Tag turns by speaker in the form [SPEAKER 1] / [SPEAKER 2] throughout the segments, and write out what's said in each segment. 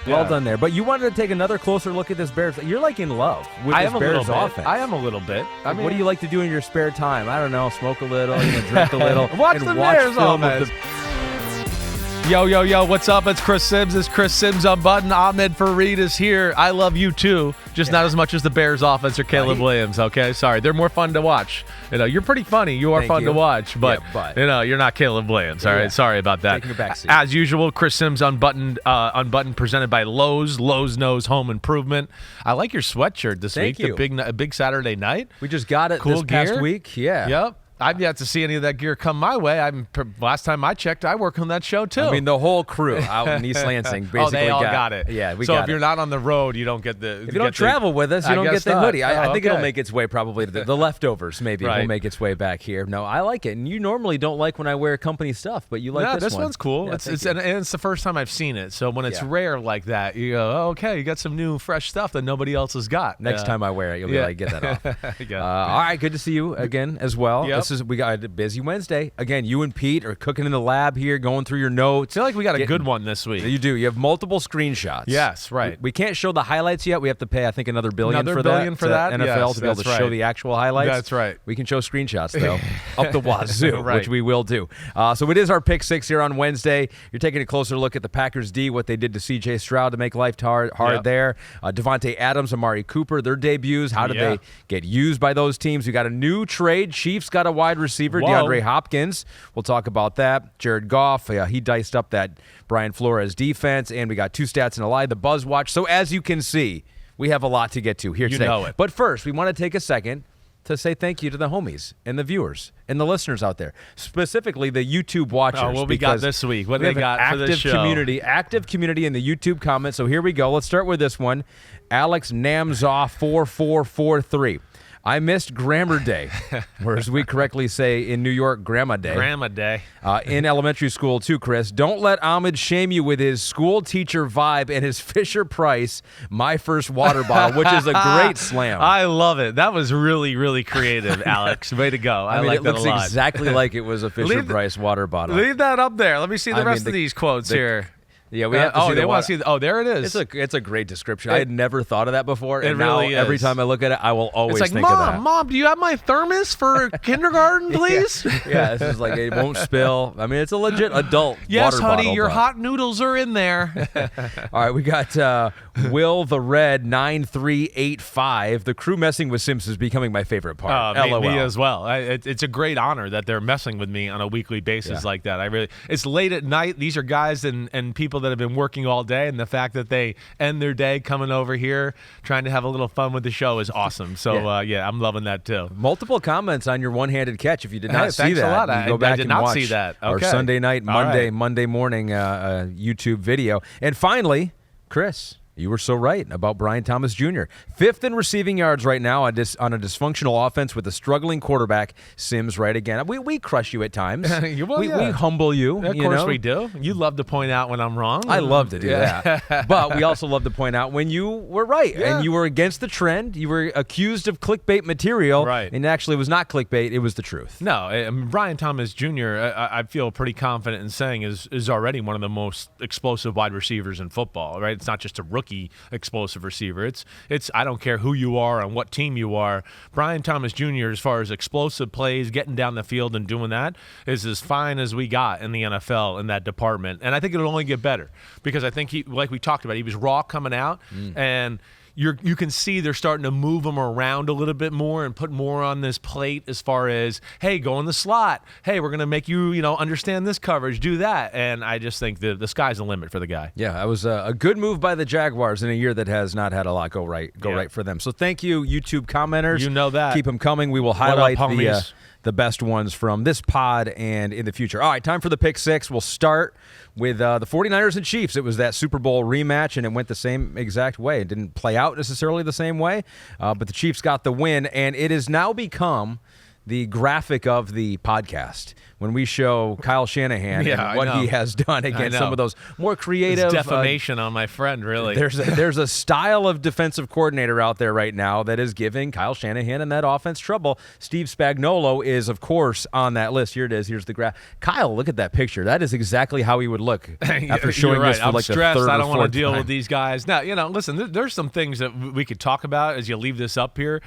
[SPEAKER 1] Well done there. But you wanted to take another closer look at this Bears. You're like in love with this Bears offense.
[SPEAKER 2] I am a little bit.
[SPEAKER 1] I mean, what do you like to do in your spare time? I don't know, smoke a little, drink a little,
[SPEAKER 2] watch
[SPEAKER 1] and
[SPEAKER 2] the
[SPEAKER 1] watch
[SPEAKER 2] Bears
[SPEAKER 1] film
[SPEAKER 2] offense.
[SPEAKER 1] of the.
[SPEAKER 2] Yo, what's up? It's Chris Simms. It's Chris Simms Unbuttoned. Ahmed Fareed is here. I love you too, just not as much as the Bears offense or Caleb Williams, okay? Sorry, they're more fun to watch. You're pretty funny. You are fun to watch, but, you're not Caleb Williams, all right? Sorry about that.
[SPEAKER 1] Taking a backseat.
[SPEAKER 2] As usual, Chris Simms Unbuttoned, presented by Lowe's. Lowe's knows home improvement. I like your sweatshirt this week.
[SPEAKER 1] Thank you.
[SPEAKER 2] The big Saturday night.
[SPEAKER 1] We just got it this past week. Yeah.
[SPEAKER 2] Yep. I've yet to see any of that gear come my way. Last time I checked, I work on that show too.
[SPEAKER 1] I mean, the whole crew out in East Lansing basically
[SPEAKER 2] they all got it.
[SPEAKER 1] Yeah, we
[SPEAKER 2] so
[SPEAKER 1] got it.
[SPEAKER 2] if you're not on the road, you don't get the.
[SPEAKER 1] If you don't travel with us, you don't get the hoodie. I think
[SPEAKER 2] okay.
[SPEAKER 1] it'll make its way probably to the leftovers. Maybe will make its way back here. No, I like it, and you normally don't like when I wear company stuff, but you like this one.
[SPEAKER 2] This one's cool.
[SPEAKER 1] Yeah,
[SPEAKER 2] it's the first time I've seen it. So when it's rare like that, you go, oh, okay, you got some new fresh stuff that nobody else has got.
[SPEAKER 1] Next time I wear it, you'll be like, get that off. All right, good to see you again as well.
[SPEAKER 2] Yep.
[SPEAKER 1] We got a busy Wednesday. Again, you and Pete are cooking in the lab here, going through your notes.
[SPEAKER 2] I feel like we got a good one this week.
[SPEAKER 1] You do. You have multiple screenshots.
[SPEAKER 2] Yes, right.
[SPEAKER 1] We can't show the highlights yet. We have to pay, I think, another billion for that. NFL
[SPEAKER 2] yes,
[SPEAKER 1] to be able to show the actual highlights.
[SPEAKER 2] That's right.
[SPEAKER 1] We can show screenshots, though, up the wazoo,
[SPEAKER 2] right.
[SPEAKER 1] which we will do. So it is our pick six here on Wednesday. You're taking a closer look at the Packers D, what they did to CJ Stroud to make life hard there. Davante Adams, Amari Cooper, their debuts. How did they get used by those teams? We got a new trade. Chiefs got a wide receiver, DeAndre Hopkins. We'll talk about that. Jared Goff, he diced up that Brian Flores defense, and we got two stats and a lie, the Buzz Watch. So as you can see, we have a lot to get to here today.
[SPEAKER 2] You know it.
[SPEAKER 1] But first, we want to take a second to say thank you to the homies and the viewers and the listeners out there, specifically the YouTube watchers.
[SPEAKER 2] Oh, what we got this week? What
[SPEAKER 1] they
[SPEAKER 2] got for this show?
[SPEAKER 1] Active community in the YouTube comments. So here we go. Let's start with this one. Alex Namzaw 4443. I missed Grammar Day, or as we correctly say in New York, Grandma Day.
[SPEAKER 2] Grandma Day.
[SPEAKER 1] In elementary school, too, Chris. Don't let Ahmed shame you with his school teacher vibe and his Fisher-Price My First Water Bottle, which is a great slam.
[SPEAKER 2] I love it. That was really, really creative, Alex. Way to go. I like that a lot.
[SPEAKER 1] It looks exactly like it was a Fisher-Price water bottle.
[SPEAKER 2] Leave that up there. Let me see the rest of these quotes here.
[SPEAKER 1] Yeah, we have to see
[SPEAKER 2] they want to see. There it is.
[SPEAKER 1] It's a great description. I had never thought of that before.
[SPEAKER 2] It really is.
[SPEAKER 1] Every time I look at it, I will always
[SPEAKER 2] think
[SPEAKER 1] of that.
[SPEAKER 2] Mom, do you have my thermos for kindergarten, please?
[SPEAKER 1] Yeah, this is like it won't spill. I mean, it's a legit adult
[SPEAKER 2] yes,
[SPEAKER 1] water
[SPEAKER 2] honey,
[SPEAKER 1] bottle.
[SPEAKER 2] your hot noodles are in there.
[SPEAKER 1] All right, we got Will the Red 9385. The crew messing with Simms is becoming my favorite part. LOL.
[SPEAKER 2] Me as well. It's a great honor that they're messing with me on a weekly basis like that. It's late at night. These are guys and people that have been working all day, and the fact that they end their day coming over here trying to have a little fun with the show is awesome. So I'm loving that too.
[SPEAKER 1] Multiple comments on your one-handed catch. If you did not see
[SPEAKER 2] thanks
[SPEAKER 1] that,
[SPEAKER 2] a lot.
[SPEAKER 1] go back
[SPEAKER 2] I did
[SPEAKER 1] and
[SPEAKER 2] not
[SPEAKER 1] watch
[SPEAKER 2] see that. Okay.
[SPEAKER 1] Our Sunday night, Monday morning YouTube video. And finally, Chris, you were so right about Brian Thomas Jr. 5th in receiving yards right now on a dysfunctional offense with a struggling quarterback. Simms right again. We crush you at times. We humble you.
[SPEAKER 2] Of course we do. You love to point out when I'm wrong.
[SPEAKER 1] I love to do that. But we also love to point out when you were right and you were against the trend. You were accused of clickbait material.
[SPEAKER 2] Right.
[SPEAKER 1] And actually it was not clickbait. It was the truth.
[SPEAKER 2] No, Brian Thomas Jr., I feel pretty confident in saying is already one of the most explosive wide receivers in football, right? It's not just a rookie explosive receiver. It's I don't care who you are and what team you are. Brian Thomas Jr., as far as explosive plays, getting down the field and doing that, is as fine as we got in the NFL in that department. And I think it'll only get better because I think he, like we talked about, he was raw coming out and you can see they're starting to move him around a little bit more and put more on this plate as far as, hey, go in the slot. Hey, we're going to make you, understand this coverage, do that. And I just think the sky's the limit for the guy. Yeah,
[SPEAKER 1] that was a good move by the Jaguars in a year that has not had a lot go right for them. So thank you, YouTube commenters.
[SPEAKER 2] You know that.
[SPEAKER 1] Keep them coming. We will highlight the best ones from this pod and in the future. All right, time for the pick six. We'll start with the 49ers and Chiefs. It was that Super Bowl rematch, and it went the same exact way. It didn't play out necessarily the same way, but the Chiefs got the win, and it has now become the graphic of the podcast when we show Kyle Shanahan and what he has done against some of those more creative.
[SPEAKER 2] It's defamation on my friend, really.
[SPEAKER 1] There's a style of defensive coordinator out there right now that is giving Kyle Shanahan and that offense trouble. Steve Spagnuolo is, of course, on that list. Here it is. Here's the graph. Kyle, look at that picture. That is exactly how he would look after showing this for
[SPEAKER 2] I'm
[SPEAKER 1] like
[SPEAKER 2] stressed.
[SPEAKER 1] the third
[SPEAKER 2] I don't want to deal
[SPEAKER 1] time.
[SPEAKER 2] with these guys. Now, listen, there's some things that we could talk about as you leave this up here.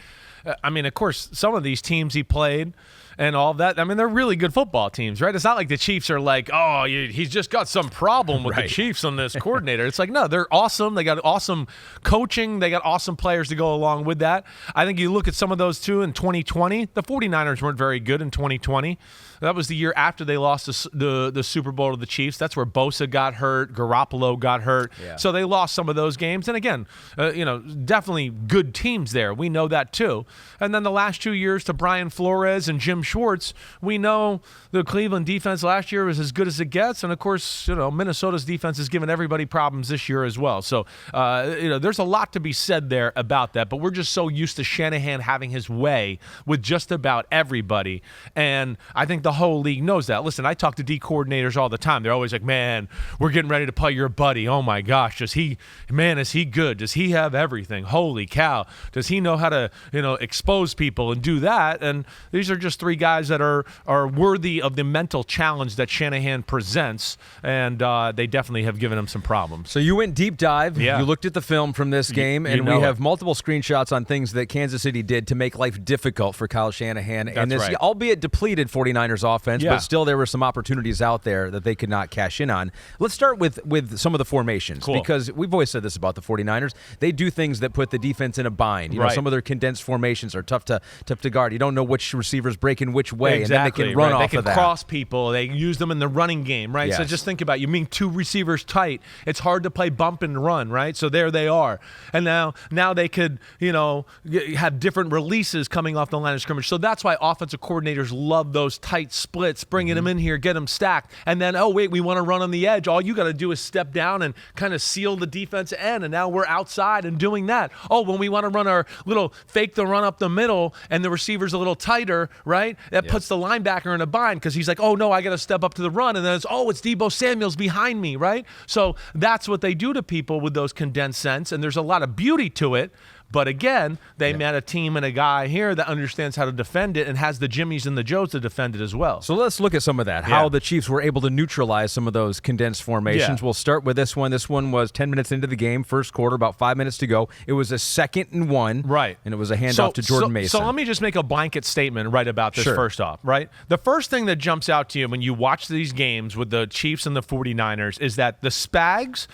[SPEAKER 2] I mean, of course, some of these teams he played and all of that, I mean, they're really good football teams, right? It's not like the Chiefs are like, oh, he's just got some problem with the Chiefs on this coordinator. It's like, no, they're awesome. They got awesome coaching. They got awesome players to go along with that. I think you look at some of those, too, in 2020. The 49ers weren't very good in 2020. That was the year after they lost the Super Bowl to the Chiefs. That's where Bosa got hurt, Garoppolo got hurt. Yeah. So they lost some of those games. And again, definitely good teams there. We know that too. And then the last 2 years to Brian Flores and Jim Schwartz, we know the Cleveland defense last year was as good as it gets. And of course, Minnesota's defense has given everybody problems this year as well. So, there's a lot to be said there about that. But we're just so used to Shanahan having his way with just about everybody. And I think the whole league knows that. Listen, I talk to D coordinators all the time. They're always like, man, we're getting ready to play your buddy. Oh my gosh, is he good? Does he have everything? Holy cow. Does he know how to, expose people and do that? And these are just three guys that are worthy of the mental challenge that Shanahan presents, and they definitely have given him some problems.
[SPEAKER 1] So you went deep dive.
[SPEAKER 2] Yeah.
[SPEAKER 1] You looked at the film from this game, and we have multiple screenshots on things that Kansas City did to make life difficult for Kyle Shanahan.
[SPEAKER 2] That's
[SPEAKER 1] and this,
[SPEAKER 2] right.
[SPEAKER 1] albeit depleted 49ers offense, but still there were some opportunities out there that they could not cash in on. Let's start with some of the formations, because we've always said this about the 49ers. They do things that put the defense in a bind. Some of their condensed formations are tough to guard. You don't know which receivers break in which way, and then they can run off of that.
[SPEAKER 2] They can cross people. They use them in the running game, right? Yes. So just think about it. You mean two receivers tight. It's hard to play bump and run, right? So there they are. And now they could, have different releases coming off the line of scrimmage. So that's why offensive coordinators love those tight splits, bringing them in here, get them stacked. And then, oh, wait, we want to run on the edge. All you got to do is step down and kind of seal the defense end. And now we're outside and doing that. Oh, when we want to run our little fake the run up the middle and the receiver's a little tighter, right? That puts the linebacker in a bind because he's like, oh, no, I got to step up to the run. And then it's Deebo Samuel's behind me, right? So that's what they do to people with those condensed sets. And there's a lot of beauty to it. But again, they met a team and a guy here that understands how to defend it and has the Jimmies and the Joes to defend it as well.
[SPEAKER 1] So let's look at some of that, how the Chiefs were able to neutralize some of those condensed formations. We'll start with this one. This one was 10 minutes into the game, first quarter, about 5 minutes to go. It was a 2nd and 1.
[SPEAKER 2] Right.
[SPEAKER 1] And it was a handoff to Jordan Mason.
[SPEAKER 2] So let me just make a blanket statement right about this first off, right? The first thing that jumps out to you when you watch these games with the Chiefs and the 49ers is that the Spags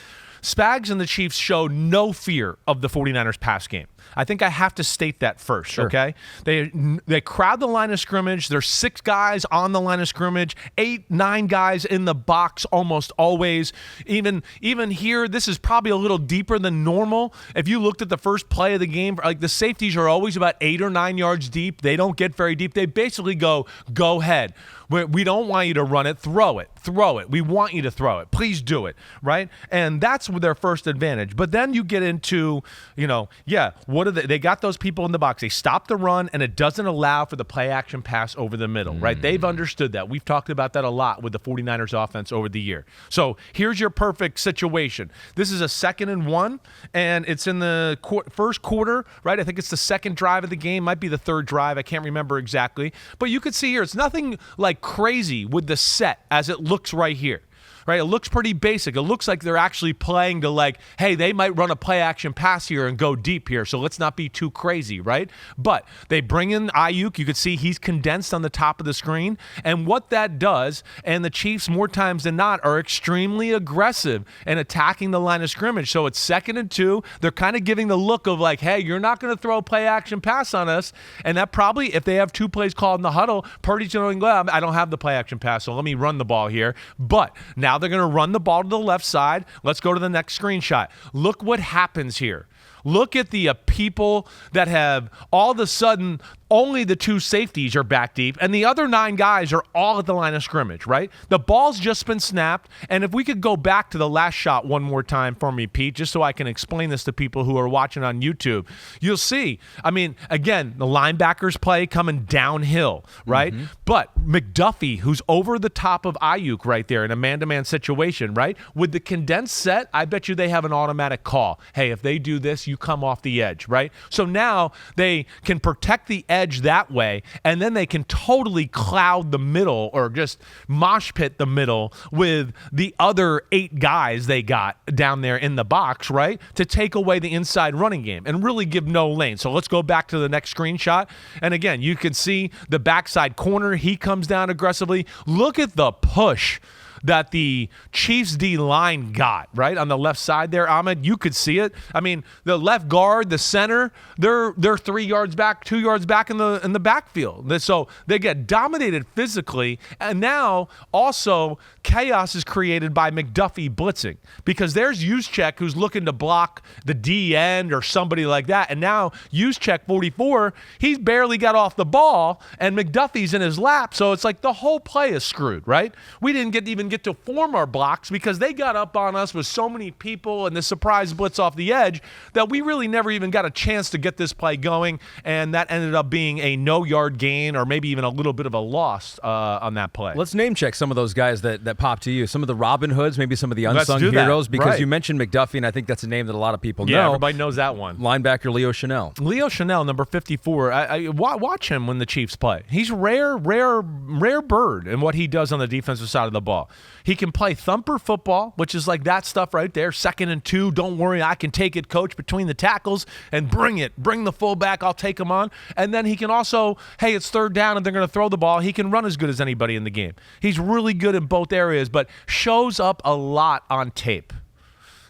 [SPEAKER 2] and the Chiefs show no fear of the 49ers pass game. I think I have to state that first, okay? They crowd the line of scrimmage. There's 6 guys on the line of scrimmage, 8, 9 guys in the box almost always. Even here, this is probably a little deeper than normal. If you looked at the first play of the game, like the safeties are always about 8 or 9 yards deep. They don't get very deep. They basically go ahead. We don't want you to run it. Throw it. We want you to throw it. Please do it, right? And that's their first advantage. But then you get into, what are they got those people in the box. They stop the run, and it doesn't allow for the play-action pass over the middle, right? They've understood that. We've talked about that a lot with the 49ers offense over the year. So here's your perfect situation. This is a 2nd and 1, and it's in the first quarter, right? I think it's the second drive of the game. Might be the third drive. I can't remember exactly. But you could see here, it's nothing like crazy with the set as it looks right here. Right? It looks pretty basic. It looks like they're actually playing to hey, they might run a play action pass here and go deep here, so let's not be too crazy, right? But they bring in Ayuk. You could see he's condensed on the top of the screen. And what that does, and the Chiefs more times than not are extremely aggressive in attacking the line of scrimmage. So it's 2nd and 2. They're kind of giving the look of hey, you're not going to throw a play action pass on us. And that probably, if they have 2 plays called in the huddle, Purdy's going, well, I don't have the play action pass, so let me run the ball here. But now they're going to run the ball to the left side. Let's go to the next screenshot. Look what happens here. Look at the people that have all of a sudden only the 2 safeties are back deep, and the other 9 guys are all at the line of scrimmage, right? The ball's just been snapped, and if we could go back to the last shot one more time for me, Pete, just so I can explain this to people who are watching on YouTube, you'll see, I mean, again, the linebackers play coming downhill, right? But McDuffie, who's over the top of Ayuk right there in a man-to-man situation, right? With the condensed set, I bet you they have an automatic call. Hey, if they do this, you come off the edge, right? So now they can protect the edge that way, and then they can totally cloud the middle or just mosh pit the middle with the other 8 guys they got down there in the box, right? To take away the inside running game and really give no lane. So let's go back to the next screenshot. And again, you can see the backside corner. He comes down aggressively. Look at the push that the Chiefs D line got, right? On the left side there, Ahmed, you could see it. I mean, the left guard, the center, they're 3 yards back, 2 yards back in the backfield. So they get dominated physically, and now also chaos is created by McDuffie blitzing, because there's Juszczyk who's looking to block the D end or somebody like that, and now Juszczyk 44, he's barely got off the ball, and McDuffie's in his lap, so it's like the whole play is screwed, right? We didn't even get to form our blocks because they got up on us with so many people and the surprise blitz off the edge that we really never even got a chance to get this play going, and that ended up being a no-yard gain or maybe even a little bit of a loss on that play.
[SPEAKER 1] Let's name check some of those guys that popped to you. Some of the Robin Hoods, maybe some of the unsung heroes, because you mentioned McDuffie, and I think that's a name that a lot of people know.
[SPEAKER 2] Yeah, everybody knows that one.
[SPEAKER 1] Linebacker Leo Chanel.
[SPEAKER 2] Leo Chanel, number 54. I watch him when the Chiefs play. He's rare bird in what he does on the defensive side of the ball. He can play thumper football, which is like that stuff right there. 2nd and 2, don't worry, I can take it, coach, between the tackles and bring it. Bring the fullback, I'll take him on. And then he can also, hey, it's 3rd down and they're going to throw the ball. He can run as good as anybody in the game. He's really good in both areas, but shows up a lot on tape.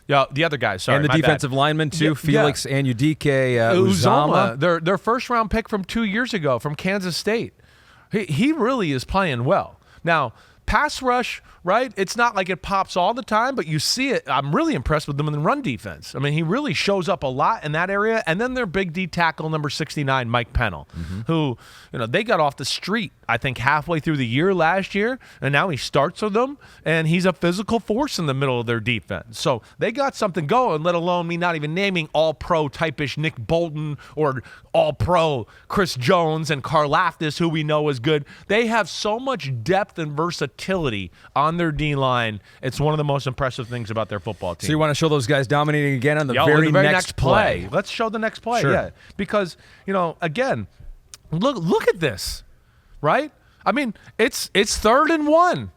[SPEAKER 2] Yeah, the other guys, sorry.
[SPEAKER 1] And the defensive lineman, too, Felix Anudike Uzama.
[SPEAKER 2] Their first-round pick from 2 years ago from Kansas State. He really is playing well. Now, pass rush, right? It's not like it pops all the time, but you see it. I'm really impressed with them in the run defense. I mean, he really shows up a lot in that area. And then their big D tackle, number 69, Mike Pennell, who, they got off the street, I think, halfway through the year last year, and now he starts with them, and he's a physical force in the middle of their defense. So they got something going, let alone me not even naming all-pro type-ish Nick Bolton or all-pro Chris Jones and Karlaftis, who we know is good. They have so much depth and versatility on their D-line. It's one of the most impressive things about their football team.
[SPEAKER 1] So you want to show those guys dominating again on the very next play?
[SPEAKER 2] Let's show the next play,
[SPEAKER 1] sure.
[SPEAKER 2] Yeah. Because, again, look at this. Right? I mean, it's 3rd and 1.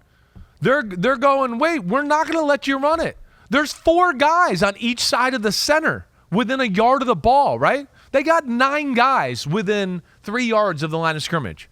[SPEAKER 2] They're going, wait, we're not going to let you run it. There's 4 guys on each side of the center within a yard of the ball, right? They got 9 guys within 3 yards of the line of scrimmage.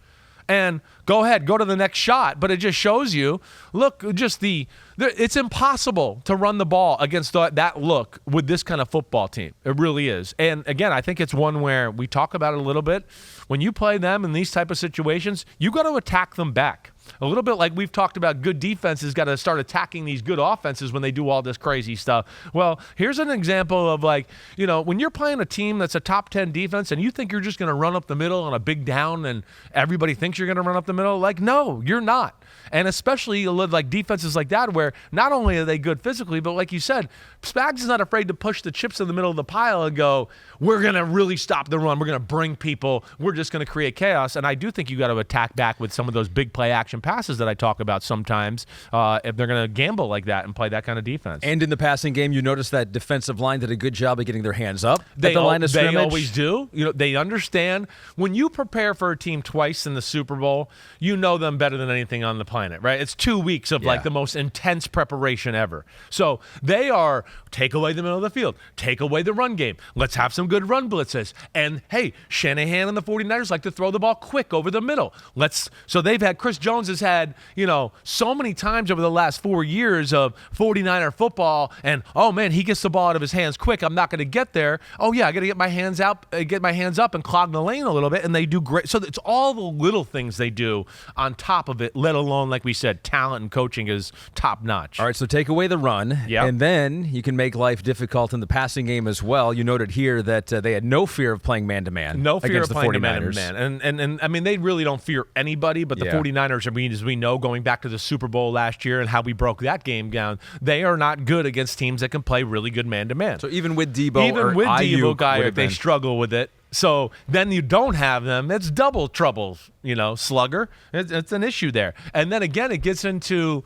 [SPEAKER 2] And go ahead, go to the next shot, but it just shows you, look, it's impossible to run the ball against that look with this kind of football team. It really is. And again, I think it's one where we talk about it a little bit. When you play them in these type of situations, you got to attack them back. A little bit like we've talked about, good defenses got to start attacking these good offenses when they do all this crazy stuff. Well, here's an example of when you're playing a team that's a top 10 defense and you think you're just going to run up the middle on a big down and everybody thinks you're going to run up the middle, no, you're not. And especially like defenses like that where not only are they good physically, but like you said, Spags is not afraid to push the chips in the middle of the pile and go, we're going to really stop the run. We're going to bring people. We're just going to create chaos. And I do think you got to attack back with some of those big play action passes that I talk about sometimes if they're going to gamble like that and play that kind of defense.
[SPEAKER 1] And in the passing game, you notice that defensive line did a good job of getting their hands up at the line of scrimmage.
[SPEAKER 2] They always do. They understand. When you prepare for a team twice in the Super Bowl, you know them better than anything on the planet, right? It's 2 weeks of like the most intense preparation ever. So they are take away the middle of the field, take away the run game. Let's have some good run blitzes. And hey, Shanahan and the 49ers like to throw the ball quick over the middle. So they've had Chris Jones Jones has had, so many times over the last 4 years of 49er football, and oh man, he gets the ball out of his hands quick. I'm not going to get there. Oh yeah, I got to get my hands up and clog the lane a little bit, and they do great. So it's all the little things they do on top of it, let alone, like we said, talent and coaching is top notch.
[SPEAKER 1] All right, so take away the run, and then you can make life difficult in the passing game as well. You noted here that they had no fear of playing man-to-man.
[SPEAKER 2] No fear
[SPEAKER 1] against
[SPEAKER 2] of
[SPEAKER 1] the
[SPEAKER 2] playing
[SPEAKER 1] 49ers.
[SPEAKER 2] man-to-man. And I mean, they really don't fear anybody, but the 49ers, as we know, going back to the Super Bowl last year and how we broke that game down, they are not good against teams that can play really good man-to-man.
[SPEAKER 1] So even with Debo,
[SPEAKER 2] they struggle with it. So then you don't have them. It's double trouble, slugger. It's an issue there. And then again, it gets into,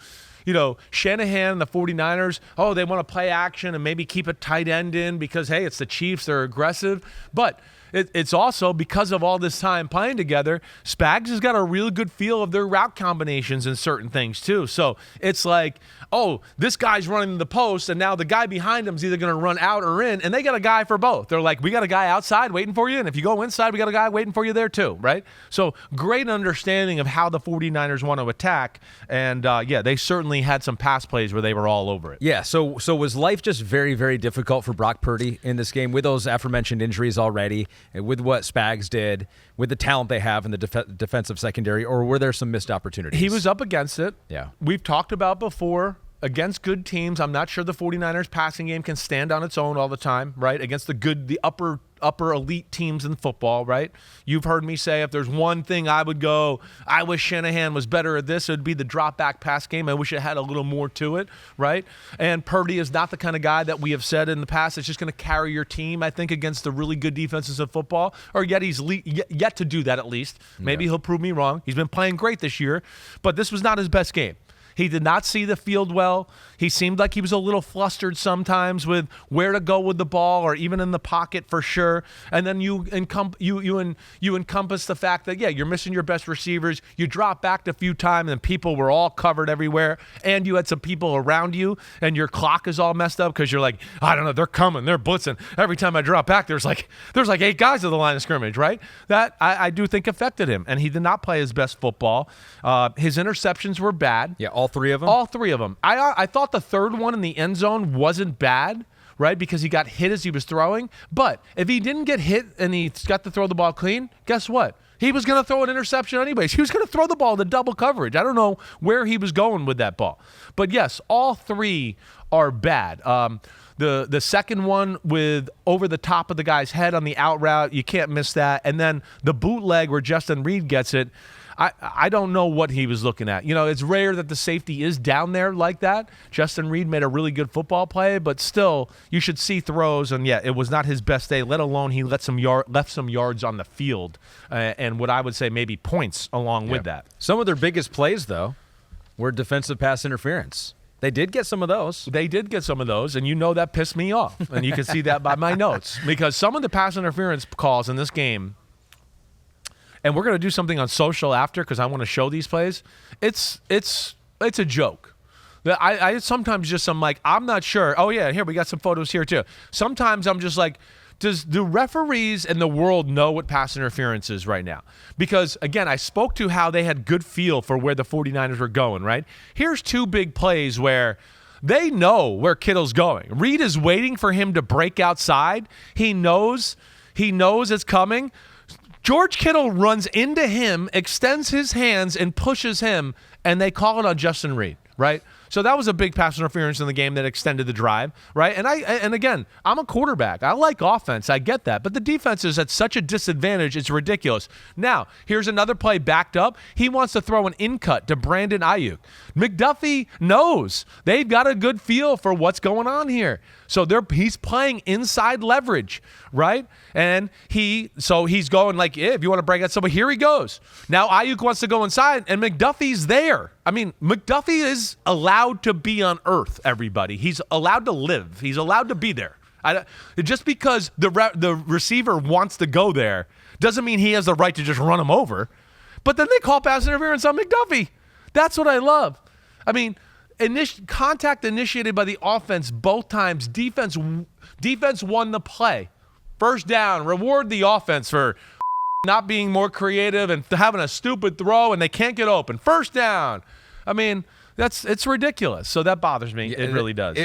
[SPEAKER 2] Shanahan and the 49ers, they want to play action and maybe keep a tight end in because, hey, it's the Chiefs. They're aggressive. But it's also because of all this time playing together, Spags has got a real good feel of their route combinations and certain things too. So it's like, this guy's running the post, and now the guy behind him is either going to run out or in, and they got a guy for both. They're like, we got a guy outside waiting for you, and if you go inside, we got a guy waiting for you there too, right? So great understanding of how the 49ers want to attack, and they certainly had some pass plays where they were all over it.
[SPEAKER 1] Yeah, so was life just very, very difficult for Brock Purdy in this game with those aforementioned injuries already, and with what Spags did, with the talent they have in the defensive secondary, or were there some missed opportunities?
[SPEAKER 2] He was up against it.
[SPEAKER 1] Yeah.
[SPEAKER 2] We've talked about before, against good teams, I'm not sure the 49ers passing game can stand on its own all the time, right? Against the upper elite teams in football, right? You've heard me say if there's one thing I wish Shanahan was better at this, it would be the drop back pass game. I wish it had a little more to it, right? And Purdy is not the kind of guy that we have said in the past that's just going to carry your team, I think, against the really good defenses of football, or yet he's yet to do that at least. Maybe he'll prove me wrong. He's been playing great this year, but this was not his best game. He did not see the field well. He seemed like he was a little flustered sometimes with where to go with the ball, or even in the pocket for sure. And then you encompass the fact that, you're missing your best receivers. You drop back a few times and people were all covered everywhere. And you had some people around you and your clock is all messed up because you're like, I don't know, they're coming, they're blitzing. Every time I drop back, there's like 8 guys at the line of scrimmage, right? That I do think affected him. And he did not play his best football. His interceptions were bad.
[SPEAKER 1] Yeah, all three of them?
[SPEAKER 2] All three of them. I thought the third one in the end zone wasn't bad, right? Because he got hit as he was throwing. But if he didn't get hit and he got to throw the ball clean, guess what? He was going to throw an interception anyways. He was going to throw the ball to double coverage. I don't know where he was going with that ball. But yes, all three are bad. The second one with over the top of the guy's head on the out route, you can't miss that. And then the bootleg where Justin Reed gets it, I don't know what he was looking at. It's rare that the safety is down there like that. Justin Reed made a really good football play, but still, you should see throws. And it was not his best day. Let alone he left some yards on the field, and what I would say maybe points along with that.
[SPEAKER 1] Some of their biggest plays, though, were defensive pass interference. They did get some of those.
[SPEAKER 2] And that pissed me off. And you can see that by my notes, because some of the pass interference calls in this game. And we're going to do something on social after because I want to show these plays. It's a joke. I sometimes I'm like, I'm not sure. Oh, yeah, here, we got some photos here too. Sometimes I'm just like, do referees in the world know what pass interference is right now? Because, again, I spoke to how they had good feel for where the 49ers were going, right? Here's two big plays where they know where Kittle's going. Reed is waiting for him to break outside. He knows it's coming. George Kittle runs into him, extends his hands, and pushes him, and they call it on Justin Reed, right? So that was a big pass interference in the game that extended the drive, right? And again, I'm a quarterback. I like offense. I get that. But the defense is at such a disadvantage, it's ridiculous. Now, here's another play backed up. He wants to throw an in-cut to Brandon Ayuk. McDuffie knows. They've got a good feel for what's going on here. So he's playing inside leverage, right? And he's going like, if you want to break out somebody, here he goes. Now Ayuk wants to go inside, and McDuffie's there. I mean, McDuffie is allowed to be on earth, everybody. He's allowed to live. He's allowed to be there. Just because the receiver wants to go there doesn't mean he has the right to just run him over. But then they call pass interference on McDuffie. That's what I love. I mean, contact initiated by the offense both times. Defense won the play. First down, reward the offense for not being more creative and having a stupid throw and they can't get open. First down. I mean, it's ridiculous. So that bothers me. It really does.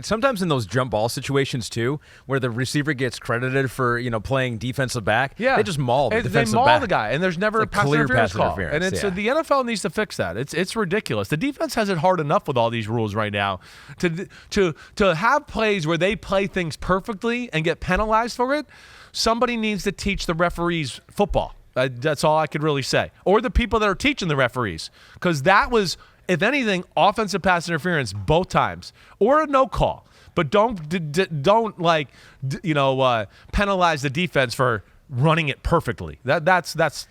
[SPEAKER 1] Sometimes in those jump ball situations too, where the receiver gets credited for playing defensive back, they just maul the defensive
[SPEAKER 2] They maul
[SPEAKER 1] back.
[SPEAKER 2] the guy, and there's never a pass
[SPEAKER 1] clear
[SPEAKER 2] interference
[SPEAKER 1] pass
[SPEAKER 2] call.
[SPEAKER 1] interference,
[SPEAKER 2] And it's the NFL needs to fix that. It's ridiculous. The defense has it hard enough with all these rules right now to have plays where they play things perfectly and get penalized for it. Somebody needs to teach the referees football. That's all I could really say, or the people that are teaching the referees, because that was, if anything, offensive pass interference both times, or a no call. But don't penalize the defense for running it perfectly. That's as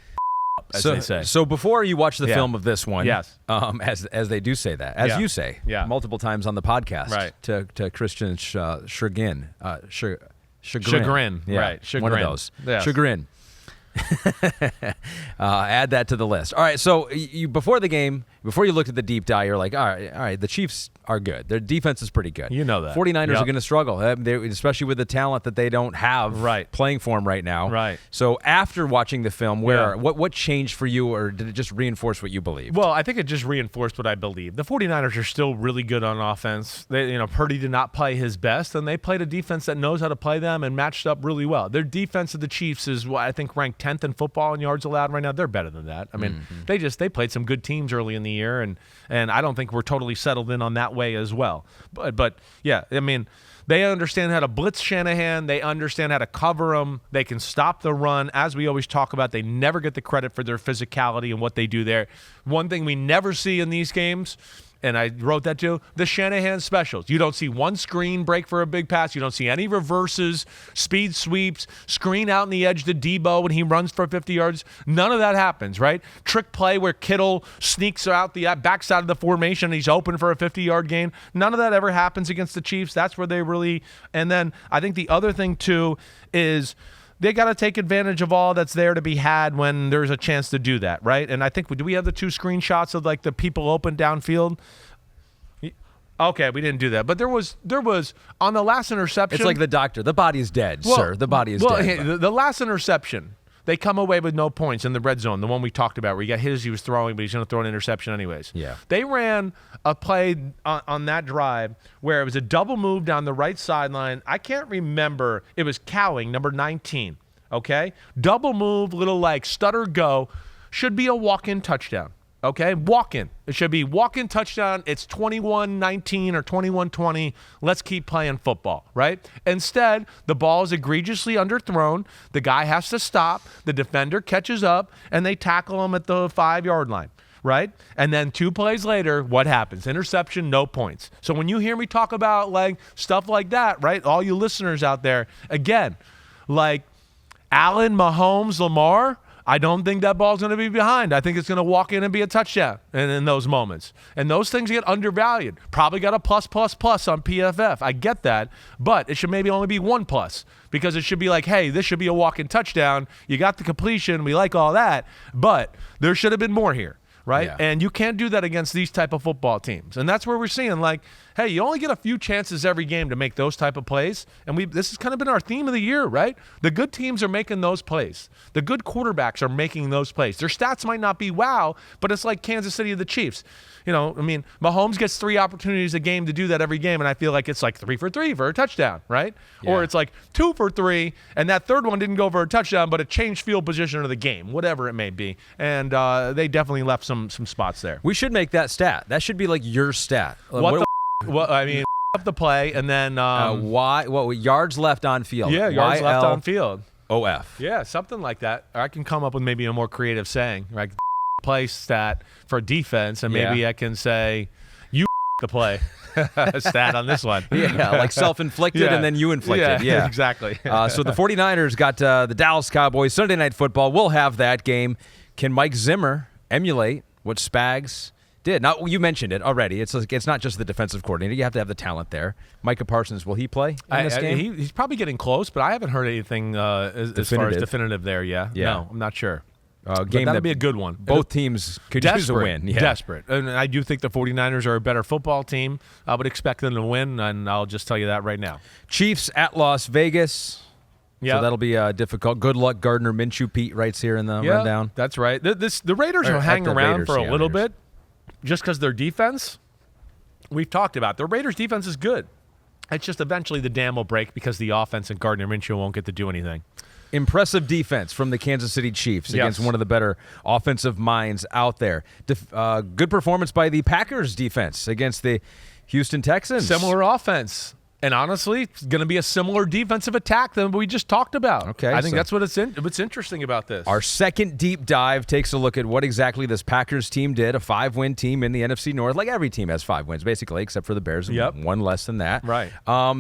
[SPEAKER 2] they say.
[SPEAKER 1] So before you watch the film of this one,
[SPEAKER 2] yes,
[SPEAKER 1] as they do say that, as you say, multiple times on the podcast,
[SPEAKER 2] right,
[SPEAKER 1] to Christian chagrin,
[SPEAKER 2] chagrin,
[SPEAKER 1] yeah,
[SPEAKER 2] right, chagrin.
[SPEAKER 1] One of those,
[SPEAKER 2] yes.
[SPEAKER 1] chagrin. Add that to the list. All right, so before the game, before you looked at the deep dive, you're like, all right, the Chiefs are good. Their defense is pretty good.
[SPEAKER 2] You know that.
[SPEAKER 1] 49ers are going to struggle, especially with the talent that they don't have playing for them right now.
[SPEAKER 2] Right.
[SPEAKER 1] So after watching the film, what changed for you, or did it just reinforce what you believed?
[SPEAKER 2] Well, I think it just reinforced what I believe. The 49ers are still really good on offense. Purdy did not play his best, and they played a defense that knows how to play them and matched up really well. Their defense of the Chiefs is what I think ranked 10th in football in yards allowed right now. They're better than that. I mean, they played some good teams early in the year, and I don't think we're totally settled in on that way as well. But yeah, I mean, they understand how to blitz Shanahan. They understand how to cover him. They can stop the run. As we always talk about, they never get the credit for their physicality and what they do there. One thing we never see in these games, and I wrote that too, the Shanahan specials. You don't see one screen break for a big pass. You don't see any reverses, speed sweeps, screen out in the edge to Debo when he runs for 50 yards. None of that happens, right? Trick play where Kittle sneaks out the backside of the formation and he's open for a 50-yard gain. None of that ever happens against the Chiefs. That's where they really – and then I think the other thing too is – they got to take advantage of all that's there to be had when there's a chance to do that, right? And I think, do we have the two screenshots of like the people open downfield? Okay, we didn't do that. But there was on the last interception.
[SPEAKER 1] It's like the doctor. The body is dead, sir. The body is dead.
[SPEAKER 2] The last interception, they come away with no points in the red zone, the one we talked about where he was throwing, but he's going to throw an interception anyways.
[SPEAKER 1] Yeah.
[SPEAKER 2] They ran a play on that drive where it was a double move down the right sideline. I can't remember. It was Cowing, number 19, okay? Double move, little like stutter go, should be a walk-in touchdown. Okay, walk-in. It should be walk-in touchdown. It's 21-19 or 21-20. Let's keep playing football, right? Instead, the ball is egregiously underthrown. The guy has to stop. The defender catches up, and they tackle him at the 5-yard line, right? And then 2 plays later, what happens? Interception, no points. So when you hear me talk about like stuff like that, right, all you listeners out there, again, like Allen, Mahomes, Lamar, I don't think that ball's going to be behind. I think it's going to walk in and be a touchdown in those moments. And those things get undervalued. Probably got a plus on PFF. I get that. But it should maybe only be 1+, because it should be like, hey, this should be a walk-in touchdown. You got the completion. We like all that. But there should have been more here, right?
[SPEAKER 1] Yeah.
[SPEAKER 2] And you can't do that against these type of football teams. And that's where we're seeing, like, hey, you only get a few chances every game to make those type of plays. And this has kind of been our theme of the year, right? The good teams are making those plays. The good quarterbacks are making those plays. Their stats might not be wow, but it's like Kansas City of the Chiefs. I mean, Mahomes gets 3 opportunities a game to do that every game, and I feel like it's like 3 for 3 for a touchdown, right? Yeah. Or it's like 2 for 3, and that third one didn't go for a touchdown, but it changed field position of the game, whatever it may be. And they definitely left some spots there.
[SPEAKER 1] We should make that stat. That should be like your stat.
[SPEAKER 2] Well, I mean, up the play, and then
[SPEAKER 1] yards left on field?
[SPEAKER 2] Yeah, yards left on field.
[SPEAKER 1] OF.
[SPEAKER 2] Yeah, something like that. Or I can come up with maybe a more creative saying, right? Play stat for defense, and maybe I can say, you the play stat on this one.
[SPEAKER 1] Yeah, like self-inflicted and then you inflicted. Yeah,
[SPEAKER 2] exactly.
[SPEAKER 1] So the 49ers got the Dallas Cowboys Sunday Night Football. We'll have that game. Can Mike Zimmer emulate what Spags did? Now, you mentioned it already. It's not just the defensive coordinator. You have to have the talent there. Micah Parsons, will he play in this game?
[SPEAKER 2] He's probably getting close, but I haven't heard anything as far as definitive there yet. Yeah. No, I'm not sure.
[SPEAKER 1] Game
[SPEAKER 2] that'll be a good one.
[SPEAKER 1] Both teams could use a win. Yeah.
[SPEAKER 2] Desperate. And I do think the 49ers are a better football team. I would expect them to win, and I'll just tell you that right now.
[SPEAKER 1] Chiefs at Las Vegas. So that'll be difficult. Good luck, Gardner Minshew. Pete writes here in the rundown.
[SPEAKER 2] That's right. The Raiders will hang around for a little bit just because their defense, we've talked about. The Raiders' defense is good. It's just eventually the dam will break because the offense and Gardner Minshew won't get to do anything.
[SPEAKER 1] Impressive defense from the Kansas City Chiefs against one of the better offensive minds out there. Good performance by the Packers defense against the Houston Texans.
[SPEAKER 2] Similar offense. And honestly, it's going to be a similar defensive attack than we just talked about.
[SPEAKER 1] Okay,
[SPEAKER 2] I think that's what's interesting about this.
[SPEAKER 1] Our second deep dive takes a look at what exactly this Packers team did, a 5-win team in the NFC North. Like every team has 5 wins, basically, except for the Bears, one less than that.
[SPEAKER 2] Right.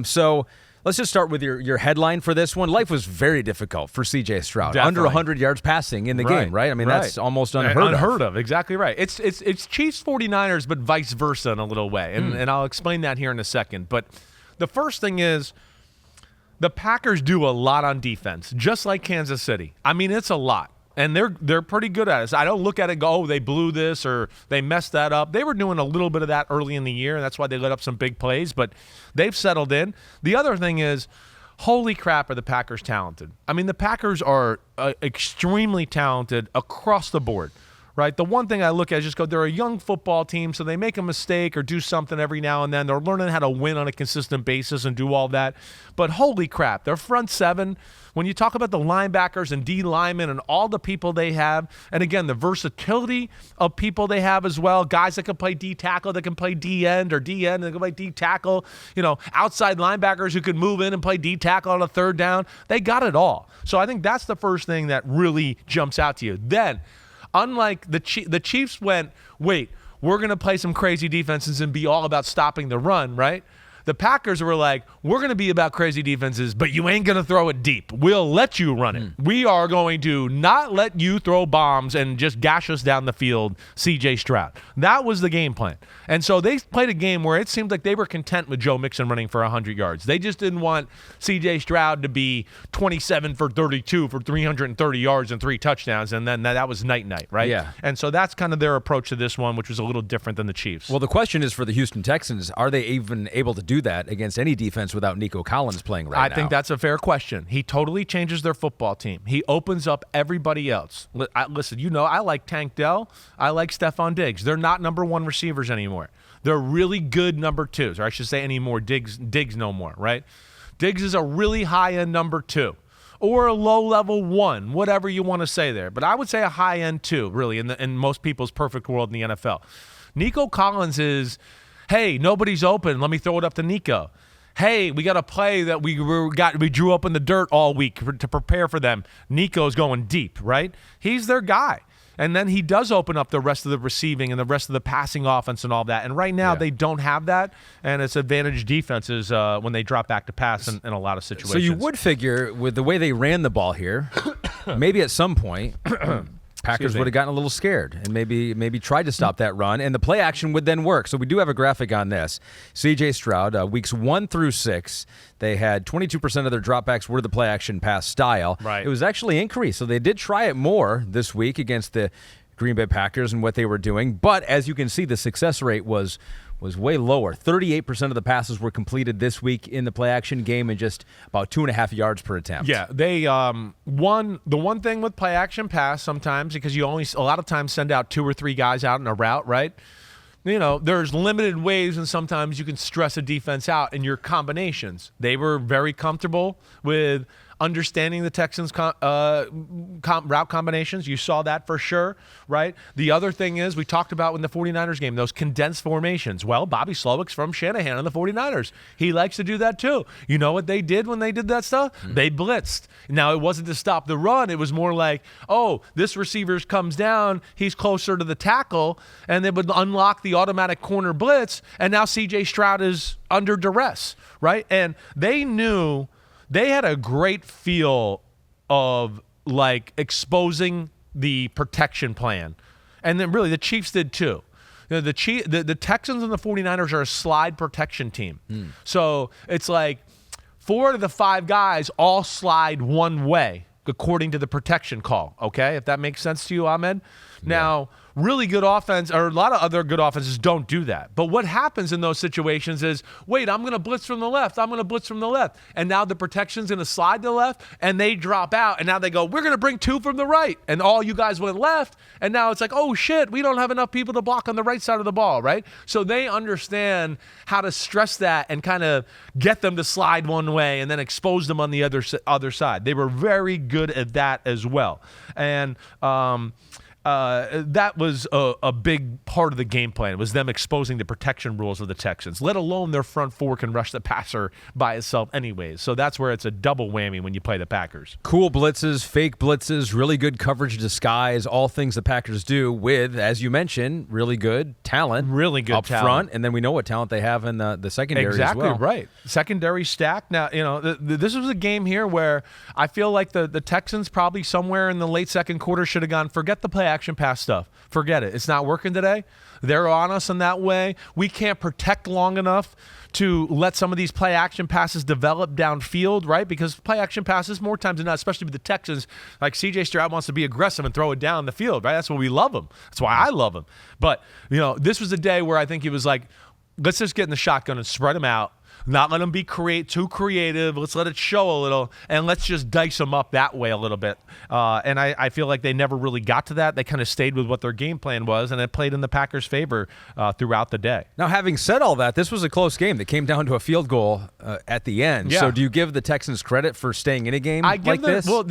[SPEAKER 1] So let's just start with your headline for this one. Life was very difficult for CJ Stroud.
[SPEAKER 2] Definitely.
[SPEAKER 1] Under 100 yards passing in the game, right? I mean, that's almost unheard of.
[SPEAKER 2] Exactly right. It's Chiefs 49ers, but vice versa in a little way. And I'll explain that here in a second. But the first thing is the Packers do a lot on defense, just like Kansas City. I mean, it's a lot. And they're pretty good at it. So I don't look at it and go, oh, they blew this or they messed that up. They were doing a little bit of that early in the year, and that's why they let up some big plays. But they've settled in. The other thing is, holy crap, are the Packers talented. I mean, the Packers are extremely talented across the board. Right. The one thing I look at is just go, they're a young football team, so they make a mistake or do something every now and then. They're learning how to win on a consistent basis and do all that. But holy crap, their front seven, when you talk about the linebackers and D linemen and all the people they have, and again, the versatility of people they have as well, guys that can play D tackle, that can play D end, or D end, that can play D tackle, outside linebackers who can move in and play D tackle on a third down. They got it all. So I think that's the first thing that really jumps out to you. Then, unlike the Chiefs went, wait, we're going to play some crazy defenses and be all about stopping the run, right? The Packers were like, we're going to be about crazy defenses, but you ain't going to throw it deep. We'll let you run it. We are going to not let you throw bombs and just gash us down the field, CJ Stroud. That was the game plan. And so they played a game where it seemed like they were content with Joe Mixon running for 100 yards. They just didn't want CJ Stroud to be 27 for 32 for 330 yards and 3 touchdowns, and then that was night-night, right?
[SPEAKER 1] Yeah.
[SPEAKER 2] And so that's kind of their approach to this one, which was a little different than the Chiefs.
[SPEAKER 1] Well, the question is for the Houston Texans, are they even able to do that against any defense without Nico Collins playing right now?
[SPEAKER 2] I think that's a fair question. He totally changes their football team. He opens up everybody else. Listen, I like Tank Dell. I like Stephon Diggs. They're not number 1 receivers anymore. They're really good number 2s, or I should say anymore. Diggs no more, right? Diggs is a really high-end number 2. Or a low-level 1, whatever you want to say there. But I would say a high-end 2, really, in most people's perfect world in the NFL. Nico Collins is, hey, nobody's open. Let me throw it up to Nico. Hey, we got a play that we drew up in the dirt all week to prepare for them. Nico's going deep, right? He's their guy. And then he does open up the rest of the receiving and the rest of the passing offense and all that. And right now they don't have that, and it's advantage defenses when they drop back to pass in a lot of situations.
[SPEAKER 1] So you would figure with the way they ran the ball here, maybe at some point Packers would have gotten a little scared and maybe tried to stop that run, and the play action would then work. So we do have a graphic on this. CJ Stroud, weeks 1 through 6, they had 22% of their dropbacks were the play action pass style.
[SPEAKER 2] Right.
[SPEAKER 1] It was actually increased, so they did try it more this week against the Green Bay Packers and what they were doing. But as you can see, the success rate was way lower. 38% of the passes were completed this week in the play-action game and just about 2.5 yards per attempt.
[SPEAKER 2] Yeah, they the one thing with play-action pass sometimes, because you only a lot of times send out 2 or 3 guys out in a route, right? There's limited ways, and sometimes you can stress a defense out in your combinations. They were very comfortable with understanding the Texans' route combinations. You saw that for sure, right? The other thing is we talked about in the 49ers game, those condensed formations. Well, Bobby Slowick's from Shanahan on the 49ers. He likes to do that too. You know what they did when they did that stuff? They blitzed. Now, it wasn't to stop the run. It was more like, oh, this receiver comes down, he's closer to the tackle, and they would unlock the automatic corner blitz, and now CJ Stroud is under duress, right? And they knew they had a great feel of exposing the protection plan. And then really the Chiefs did too. The Texans and the 49ers are a slide protection team. So it's like 4 out of the 5 guys all slide one way according to the protection call, okay? If that makes sense to you, Ahmed. Now, really good offense, or a lot of other good offenses don't do that. But what happens in those situations is, wait, I'm going to blitz from the left. I'm going to blitz from the left. And now the protection's going to slide to the left, and they drop out. And now they go, we're going to bring 2 from the right. And all you guys went left. And now it's like, oh, shit, we don't have enough people to block on the right side of the ball, right? So they understand how to stress that and kind of get them to slide one way and then expose them on the other side. They were very good at that as well. And that was a big part of the game plan. It was them exposing the protection rules of the Texans, let alone their front 4 can rush the passer by itself anyways. So that's where it's a double whammy when you play the Packers.
[SPEAKER 1] Cool blitzes, fake blitzes, really good coverage disguise, all things the Packers do with, as you mentioned, really good talent.
[SPEAKER 2] Really good
[SPEAKER 1] up
[SPEAKER 2] talent.
[SPEAKER 1] front, and then we know what talent they have in the secondary as well.
[SPEAKER 2] Exactly right. Secondary stack. Now, this was a game here where I feel like the Texans probably somewhere in the late second quarter should have gone, forget the play action pass stuff. Forget it. It's not working today. They're on us in that way. We can't protect long enough to let some of these play action passes develop downfield, right? Because play action passes, more times than not, especially with the Texans, like CJ Stroud wants to be aggressive and throw it down the field, right? That's why we love him. That's why I love him. But, this was a day where I think he was like, let's just get in the shotgun and spread them out. Not let them be too creative. Let's let it show a little, and let's just dice them up that way a little bit. And I feel like they never really got to that. They kind of stayed with what their game plan was, and it played in the Packers' favor throughout the day.
[SPEAKER 1] Now, having said all that, this was a close game that came down to a field goal at the end.
[SPEAKER 2] Yeah.
[SPEAKER 1] So do you give the Texans credit for staying in a game this?
[SPEAKER 2] Well,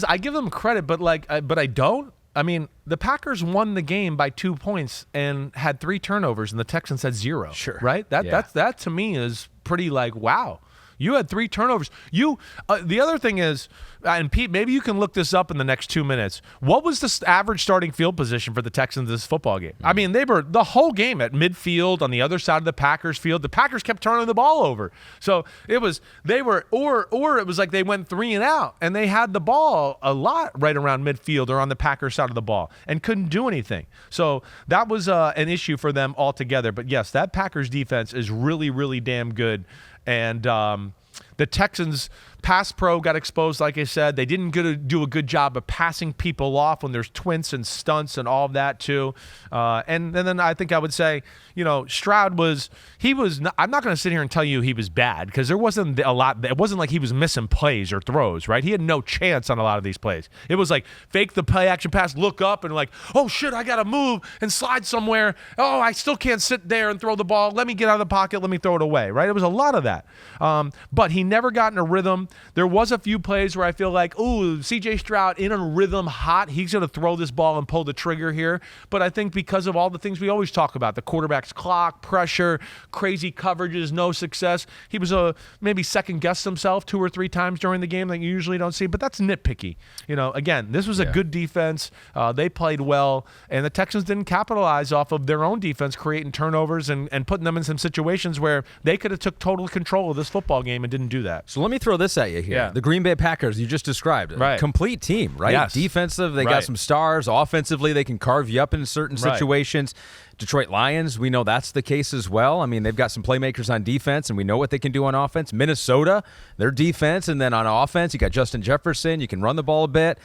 [SPEAKER 2] I give them credit, but I don't. I mean, the Packers won the game by 2 points and had 3 turnovers, and the Texans had 0.
[SPEAKER 1] Sure.
[SPEAKER 2] Right? That to me is pretty wow. You had 3 turnovers. The other thing is, and Pete, maybe you can look this up in the next 2 minutes. What was the average starting field position for the Texans this football game? I mean, they were the whole game at midfield on the other side of the Packers field. The Packers kept turning the ball over. So it was it was like they went 3 and out, and they had the ball a lot right around midfield or on the Packers side of the ball and couldn't do anything. So that was an issue for them altogether. But yes, that Packers defense is really, really damn good. And the Texans pass pro got exposed, like I said. They didn't do a good job of passing people off when there's twins and stunts and all of that too. And then I think I would say, Stroud I'm not going to sit here and tell you he was bad, because there wasn't a lot. It wasn't like he was missing plays or throws, right? He had no chance on a lot of these plays. It was like fake the play action pass, look up, and like, oh shit, I got to move and slide somewhere. Oh, I still can't sit there and throw the ball. Let me get out of the pocket. Let me throw it away, right? It was a lot of that. But he never got in a rhythm. There was a few plays where I feel like, ooh, CJ Stroud in a rhythm, hot. He's going to throw this ball and pull the trigger here. But I think because of all the things we always talk about, the quarterback's clock, pressure, crazy coverages, no success, he was maybe second-guessed himself 2 or 3 times during the game that you usually don't see. But that's nitpicky. Again, this was a good defense. They played well. And the Texans didn't capitalize off of their own defense, creating turnovers and putting them in some situations where they could have took total control of this football game and didn't do that.
[SPEAKER 1] So let me throw this at you here.
[SPEAKER 2] Yeah.
[SPEAKER 1] The Green Bay Packers, you just described.
[SPEAKER 2] Right.
[SPEAKER 1] Complete team, right?
[SPEAKER 2] Yes.
[SPEAKER 1] Defensive, they got some stars. Offensively, they can carve you up in certain situations. Detroit Lions, we know that's the case as well. I mean, they've got some playmakers on defense, and we know what they can do on offense. Minnesota, their defense, and then on offense, you got Justin Jefferson. You can run the ball a bit.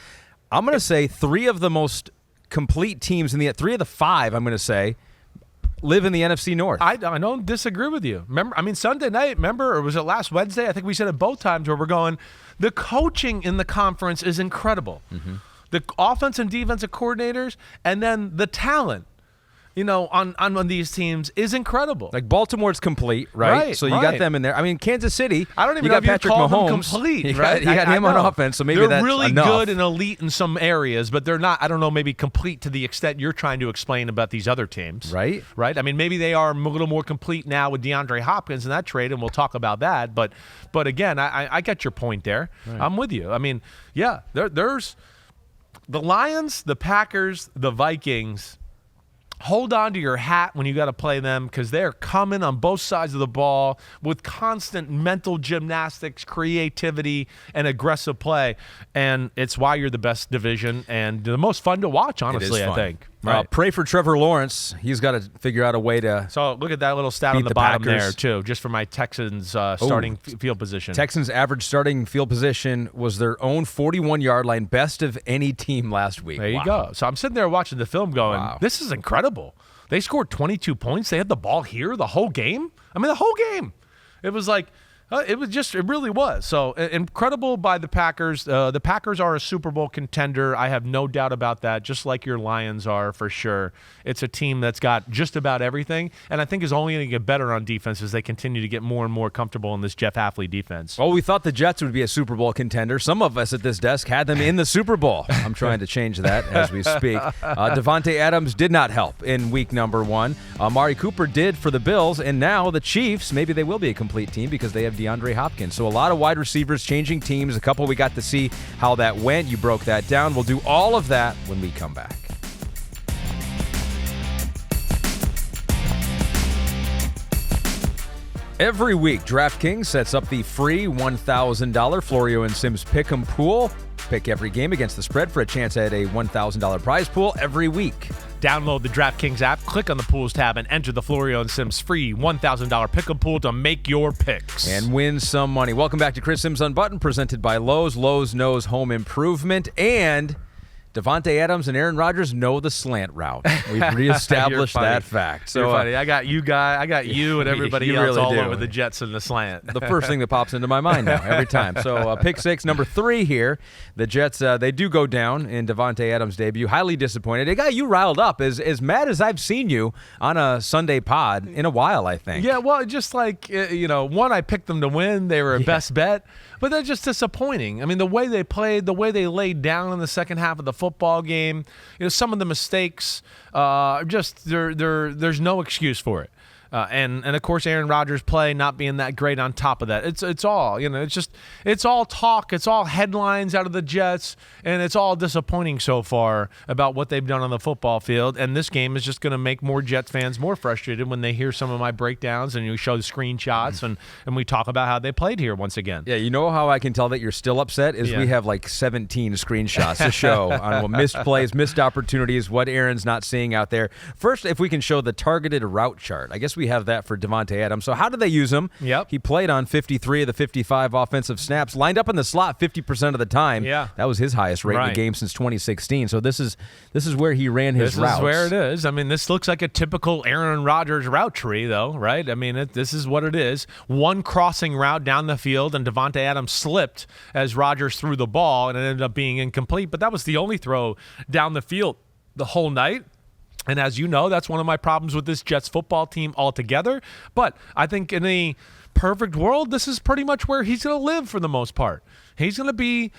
[SPEAKER 1] I'm going to say 3 of the most complete teams 3 of the 5, I'm going to say, live in the NFC North.
[SPEAKER 2] I don't disagree with you. Sunday night, or was it last Wednesday? I think we said it both times where we're going, the coaching in the conference is incredible. Mm-hmm. The offense and defensive coordinators, and then the talent, on these teams is incredible.
[SPEAKER 1] Like Baltimore's complete, right? So you got them in there. I mean, Kansas City,
[SPEAKER 2] I don't even
[SPEAKER 1] you
[SPEAKER 2] know
[SPEAKER 1] got Patrick Mahomes.
[SPEAKER 2] Complete, right?
[SPEAKER 1] You got him on offense, so maybe
[SPEAKER 2] they're really
[SPEAKER 1] enough.
[SPEAKER 2] good and elite in some areas, but they're not, I don't know, maybe complete to the extent you're trying to explain about these other teams.
[SPEAKER 1] Right.
[SPEAKER 2] I mean, maybe they are a little more complete now with DeAndre Hopkins in that trade, and we'll talk about that. But again, I get your point there. Right. I'm with you. I mean, yeah, there's the Lions, the Packers, the Vikings. Hold on to your hat when you got to play them, because they're coming on both sides of the ball with constant mental gymnastics, creativity, and aggressive play. And it's why you're the best division and the most fun to watch, honestly, I think. Right.
[SPEAKER 1] Pray for Trevor Lawrence. He's got to figure out a way to.
[SPEAKER 2] So look at that little stat
[SPEAKER 1] beat
[SPEAKER 2] on the
[SPEAKER 1] the
[SPEAKER 2] bottom
[SPEAKER 1] Packers.
[SPEAKER 2] there, too, just for my Texans starting field position.
[SPEAKER 1] Texans' average starting field position was their own 41-yard line, best of any team last week.
[SPEAKER 2] There you go. So I'm sitting there watching the film going,
[SPEAKER 1] Wow.
[SPEAKER 2] this is incredible. They scored 22 points. They had the ball here the whole game. I mean, the whole game. It was like, it really was. So incredible by the Packers. The Packers are a Super Bowl contender. I have no doubt about that, just like your Lions are for sure. It's a team that's got just about everything, and I think is only going to get better on defense as they continue to get more and more comfortable in this Jeff Hafley defense.
[SPEAKER 1] Well, we thought the Jets would be a Super Bowl contender. Some of us at this desk had them in the Super Bowl. I'm trying to change that as we speak. Davante Adams did not help in week number 1. Amari Cooper did for the Bills, and now the Chiefs, maybe they will be a complete team because they have DeAndre Hopkins. So a lot of wide receivers changing teams. A couple we got to see how that went. You broke that down. We'll do all of that when we come back. Every week, DraftKings sets up the free $1,000 Florio and Simms Pick'em pool. Pick every game against the spread for a chance at a $1,000 prize pool every week.
[SPEAKER 2] Download the DraftKings app, click on the Pools tab, and enter the Florio and Simms free $1,000 pick-up pool to make your picks.
[SPEAKER 1] And win some money. Welcome back to Simms Unbuttoned, presented by Lowe's. Lowe's knows home improvement. And Davante Adams and Aaron Rodgers know the slant route. We've reestablished that fact.
[SPEAKER 2] So you're funny. I got you and everybody
[SPEAKER 1] you
[SPEAKER 2] else
[SPEAKER 1] really
[SPEAKER 2] all
[SPEAKER 1] do.
[SPEAKER 2] over the Jets and the slant.
[SPEAKER 1] The first thing that pops into my mind now every time. So pick 6, number 3 here. The Jets, they do go down in Davante Adams' debut. Highly disappointed. It got you riled up as mad as I've seen you on a Sunday pod in a while, I think.
[SPEAKER 2] Yeah, well, just like, one, I picked them to win. They were a best bet. But they're just disappointing. I mean, the way they played, the way they laid down in the second half of the football game, some of the mistakes, there's no excuse for it. And of course, Aaron Rodgers' play not being that great on top of that. It's all, it's all talk. It's all headlines out of the Jets, and it's all disappointing so far about what they've done on the football field. And this game is just going to make more Jets fans more frustrated when they hear some of my breakdowns and you show the screenshots and we talk about how they played here once again.
[SPEAKER 1] Yeah, you know how I can tell that you're still upset is we have like 17 screenshots to show on what missed plays, missed opportunities, what Aaron's not seeing out there. First, if we can show the targeted route chart. I guess we have that for Davante Adams. So how did they use him?
[SPEAKER 2] Yep.
[SPEAKER 1] He played on 53 of the 55 offensive snaps, lined up in the slot 50% of the time.
[SPEAKER 2] Yeah.
[SPEAKER 1] That was his highest rate in the game since 2016. So this is where he ran his routes.
[SPEAKER 2] This is where it is. I mean, this looks like a typical Aaron Rodgers route tree, though, right? I mean, this is what it is. One crossing route down the field, and Davante Adams slipped as Rodgers threw the ball, and it ended up being incomplete. But that was the only throw down the field the whole night. And as you know, that's one of my problems with this Jets football team altogether. But I think in a perfect world, this is pretty much where he's going to live for the most part. He's going to be,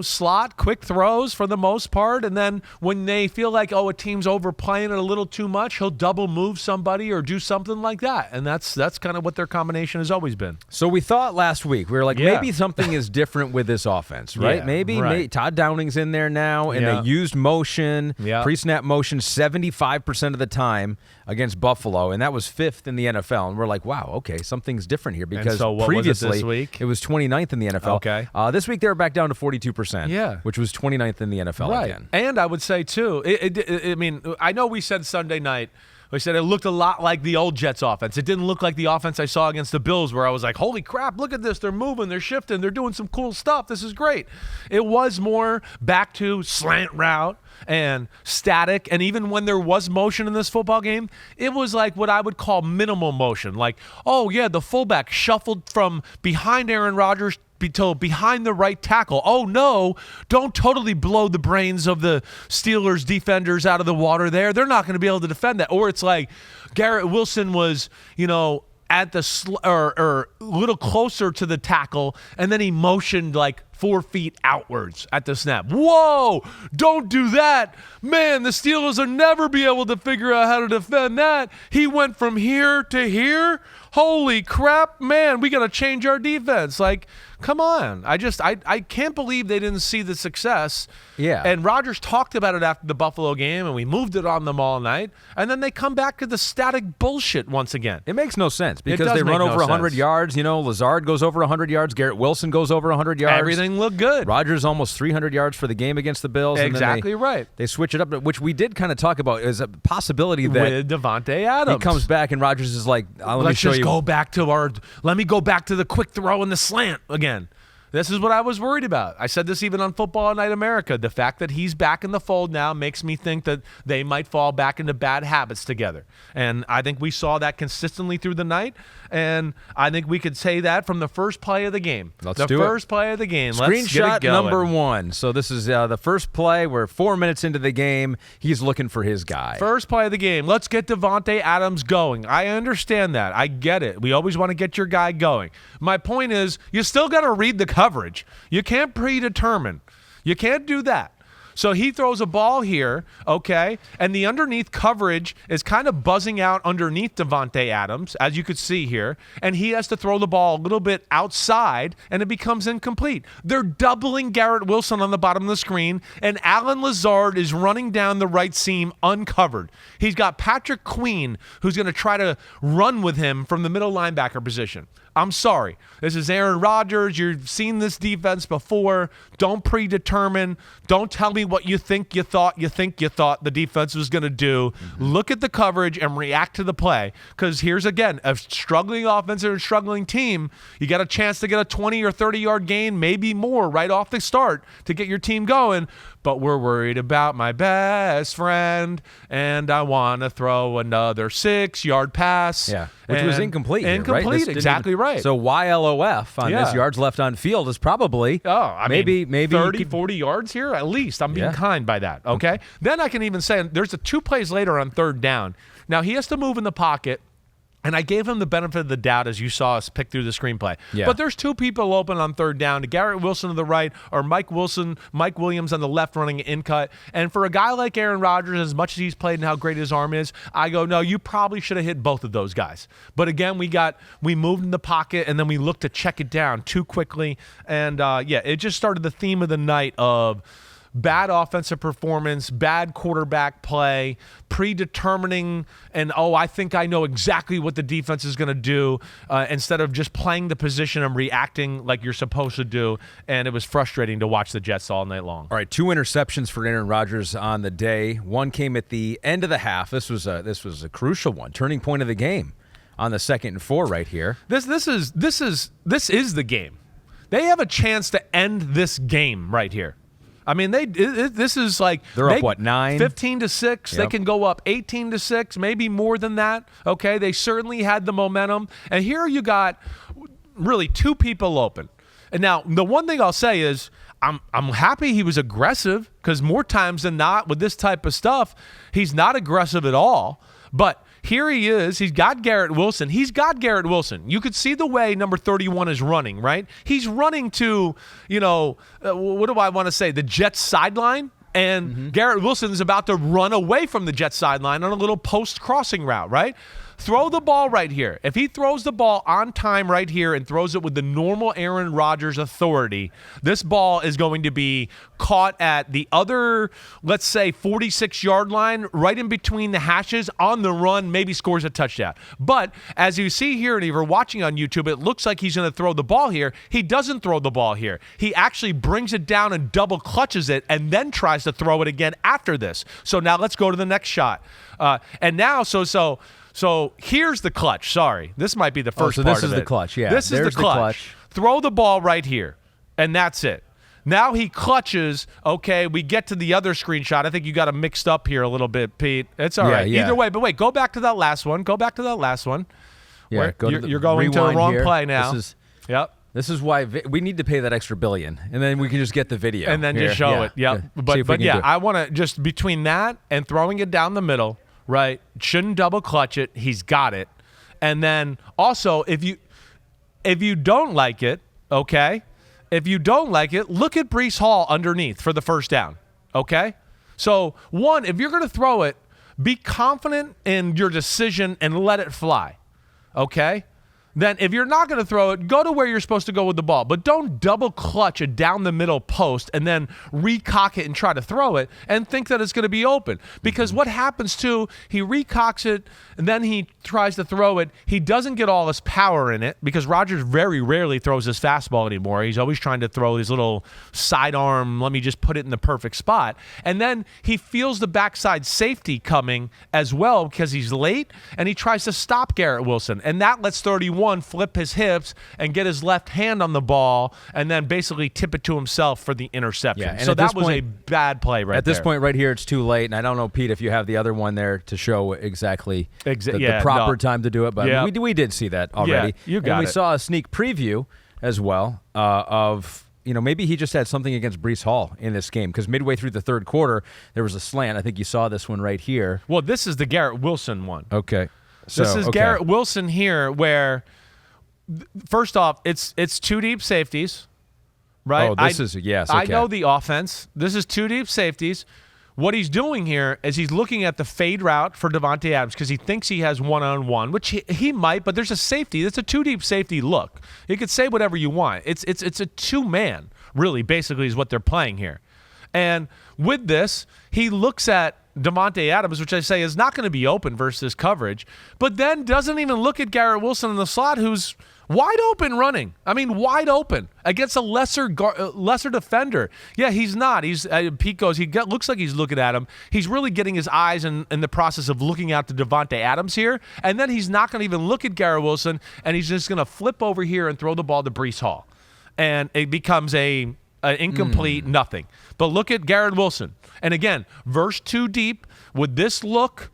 [SPEAKER 2] slot, quick throws for the most part. And then when they feel like, a team's overplaying it a little too much, he'll double move somebody or do something like that. And that's kind of what their combination has always been.
[SPEAKER 1] So we thought last week, we were like, maybe something is different with this offense, right?
[SPEAKER 2] Yeah,
[SPEAKER 1] maybe Todd Downing's in there now, and they used motion, pre-snap motion 75% of the time against Buffalo, and that was 5th in the NFL. And we're like, wow, okay, something's different here because
[SPEAKER 2] so what
[SPEAKER 1] previously
[SPEAKER 2] was it this week?
[SPEAKER 1] It was 29th in the NFL.
[SPEAKER 2] Okay.
[SPEAKER 1] This week they were back down to 42%, which was 29th in the NFL again.
[SPEAKER 2] And I would say, too, I know we said Sunday night, we said it looked a lot like the old Jets offense. It didn't look like the offense I saw against the Bills where I was like, holy crap, look at this. They're moving, they're shifting, they're doing some cool stuff. This is great. It was more back to slant route and static. And even when there was motion in this football game, it was like what I would call minimal motion. Like, the fullback shuffled from behind Aaron Rodgers till behind the right tackle. Oh, no, don't totally blow the brains of the Steelers defenders out of the water there. They're not going to be able to defend that. Or it's like Garrett Wilson was, at the or a little closer to the tackle, and then he motioned like 4 feet outwards at the snap. Whoa, don't do that. Man, the Steelers will never be able to figure out how to defend that. He went from here to here. Holy crap, man, we got to change our defense. Like, come on. I can't believe they didn't see the success.
[SPEAKER 1] Yeah.
[SPEAKER 2] And Rodgers talked about it after the Buffalo game, and we moved it on them all night. And then they come back to the static bullshit once again.
[SPEAKER 1] It makes no sense because they run over 100 yards. Lazard goes over 100 yards. Garrett Wilson goes over 100 yards.
[SPEAKER 2] Everything everything looked good.
[SPEAKER 1] Rodgers almost 300 yards for the game against the Bills.
[SPEAKER 2] Exactly
[SPEAKER 1] and
[SPEAKER 2] right.
[SPEAKER 1] They switch it up, which we did kind of talk about as a possibility that
[SPEAKER 2] with Davante Adams.
[SPEAKER 1] He comes back and Rodgers is like,
[SPEAKER 2] Let's just go back to let me go back to the quick throw and the slant again. This is what I was worried about. I said this even on Football Night America. The fact that he's back in the fold now makes me think that they might fall back into bad habits together. And I think we saw that consistently through the night. And I think we could say that from the first play of the game.
[SPEAKER 1] Let's do it.
[SPEAKER 2] The first play of the game. Let's get
[SPEAKER 1] Screenshot
[SPEAKER 2] it going.
[SPEAKER 1] number 1. So this is the first play. We're 4 minutes into the game. He's looking for his guy.
[SPEAKER 2] First play of the game. Let's get Davante Adams going. I understand that. I get it. We always want to get your guy going. My point is, you still got to read the coverage. You can't predetermine. You can't do that. So he throws a ball here, okay, and the underneath coverage is kind of buzzing out underneath Davante Adams, as you could see here, and he has to throw the ball a little bit outside, and it becomes incomplete. They're doubling Garrett Wilson on the bottom of the screen, and Allen Lazard is running down the right seam uncovered. He's got Patrick Queen, who's going to try to run with him from the middle linebacker position. I'm sorry. This is Aaron Rodgers. You've seen this defense before. Don't predetermine. Don't tell me what you think you thought the defense was going to do. Look at the coverage and react to the play. Because here's, again, a struggling offense and a struggling team. You got a chance to get a 20 or 30-yard gain, maybe more, right off the start to get your team going. But we're worried about my best friend, and I want to throw another 6-yard pass.
[SPEAKER 1] Yeah, which was incomplete.
[SPEAKER 2] Incomplete,
[SPEAKER 1] right?
[SPEAKER 2] exactly right.
[SPEAKER 1] So YLOF on this yards left on field is probably maybe
[SPEAKER 2] 30, 40 yards here at least. I'm being kind by that, okay? Then I can even say there's 2 plays later on third down. Now he has to move in the pocket. And I gave him the benefit of the doubt as you saw us pick through the screenplay.
[SPEAKER 1] Yeah.
[SPEAKER 2] But there's 2 people open on third down, Garrett Wilson to the right or Mike Williams on the left running an in cut. And for a guy like Aaron Rodgers, as much as he's played and how great his arm is, I go, no, you probably should have hit both of those guys. But again, we moved in the pocket and then we looked to check it down too quickly. And it just started the theme of the night of bad offensive performance, bad quarterback play, predetermining, and I think I know exactly what the defense is going to do instead of just playing the position and reacting like you're supposed to do. And it was frustrating to watch the Jets all night long.
[SPEAKER 1] All right, 2 interceptions for Aaron Rodgers on the day. One came at the end of the half. This was a crucial one, turning point of the game on the 2nd and 4 right here.
[SPEAKER 2] This is the game. They have a chance to end this game right here. I mean, this is like
[SPEAKER 1] they're up what, 9?
[SPEAKER 2] 15-6. Yep. They can go up 18-6, maybe more than that. Okay, they certainly had the momentum. And here you got really 2 people open. And now the one thing I'll say is I'm happy he was aggressive because more times than not with this type of stuff, he's not aggressive at all. But here he is. He's got Garrett Wilson. You could see the way number 31 is running, right? He's running to, what do I want to say, the Jets sideline. And Garrett Wilson is about to run away from the Jets sideline on a little post-crossing route, right? Throw the ball right here. If he throws the ball on time right here and throws it with the normal Aaron Rodgers authority, this ball is going to be caught at the other, let's say, 46-yard line, right in between the hashes, on the run, maybe scores a touchdown. But as you see here, and if you're watching on YouTube, it looks like he's going to throw the ball here. He doesn't throw the ball here. He actually brings it down and double clutches it and then tries to throw it again after this. So now let's go to the next shot. And now, So here's the clutch. Sorry. This might be the first part of it.
[SPEAKER 1] This is the clutch, yeah.
[SPEAKER 2] This is the clutch. Throw the ball right here, and that's it. Now he clutches. Okay, we get to the other screenshot. I think you got them mixed up here a little bit, Pete. It's all right.
[SPEAKER 1] Yeah.
[SPEAKER 2] Either way, but wait, go back to that last one.
[SPEAKER 1] Yeah,
[SPEAKER 2] you're going to the wrong
[SPEAKER 1] here.
[SPEAKER 2] play now.
[SPEAKER 1] This is why we need to pay that extra $1 billion, and then we can just get the video.
[SPEAKER 2] And then just show it. Yep. But I want to just between that and throwing it down the middle, right? Shouldn't double clutch it. He's got it. And then also, if you don't like it, okay? If you don't like it, look at Breece Hall underneath for the first down, okay? So, one, if you're going to throw it, be confident in your decision and let it fly, okay? then if you're not going to throw it, go to where you're supposed to go with the ball. But don't double clutch a down the middle post and then recock it and try to throw it and think that it's going to be open. Because what happens too, he recocks it and then he tries to throw it. He doesn't get all his power in it because Rodgers very rarely throws his fastball anymore. He's always trying to throw his little sidearm, let me just put it in the perfect spot. And then he feels the backside safety coming as well because he's late, and he tries to stop Garrett Wilson. And that lets 31 flip his hips and get his left hand on the ball and then basically tip it to himself for the interception.
[SPEAKER 1] Yeah,
[SPEAKER 2] so that was a bad play right there.
[SPEAKER 1] At this point right here, it's too late. And I don't know, Pete, if you have the other one there to show exactly the proper time to do it. But we did see that already.
[SPEAKER 2] Yeah, you got it.
[SPEAKER 1] And we saw a sneak preview as well of, maybe he just had something against Breece Hall in this game because midway through the third quarter, there was a slant. I think you saw this one right here.
[SPEAKER 2] Well, this is the Garrett Wilson one.
[SPEAKER 1] Okay.
[SPEAKER 2] This is Garrett Wilson here where, first off, it's two deep safeties, right?
[SPEAKER 1] Oh, this is, yes, okay.
[SPEAKER 2] I know the offense. This is two deep safeties. What he's doing here is he's looking at the fade route for Davante Adams because he thinks he has one-on-one, which he might, but there's a safety. It's a two-deep safety look. You could say whatever you want. It's a two-man, really, basically, is what they're playing here. And with this, he looks at Davante Adams, which I say is not going to be open versus coverage, but then doesn't even look at Garrett Wilson in the slot, who's wide open running. I mean, wide open against a lesser defender. Yeah, he's not. Pete goes, looks like he's looking at him. He's really getting his eyes in the process of looking out to Davante Adams here, and then he's not going to even look at Garrett Wilson, and he's just going to flip over here and throw the ball to Breece Hall. And it becomes an incomplete nothing. But look at Garrett Wilson. And again, verse too deep with this look,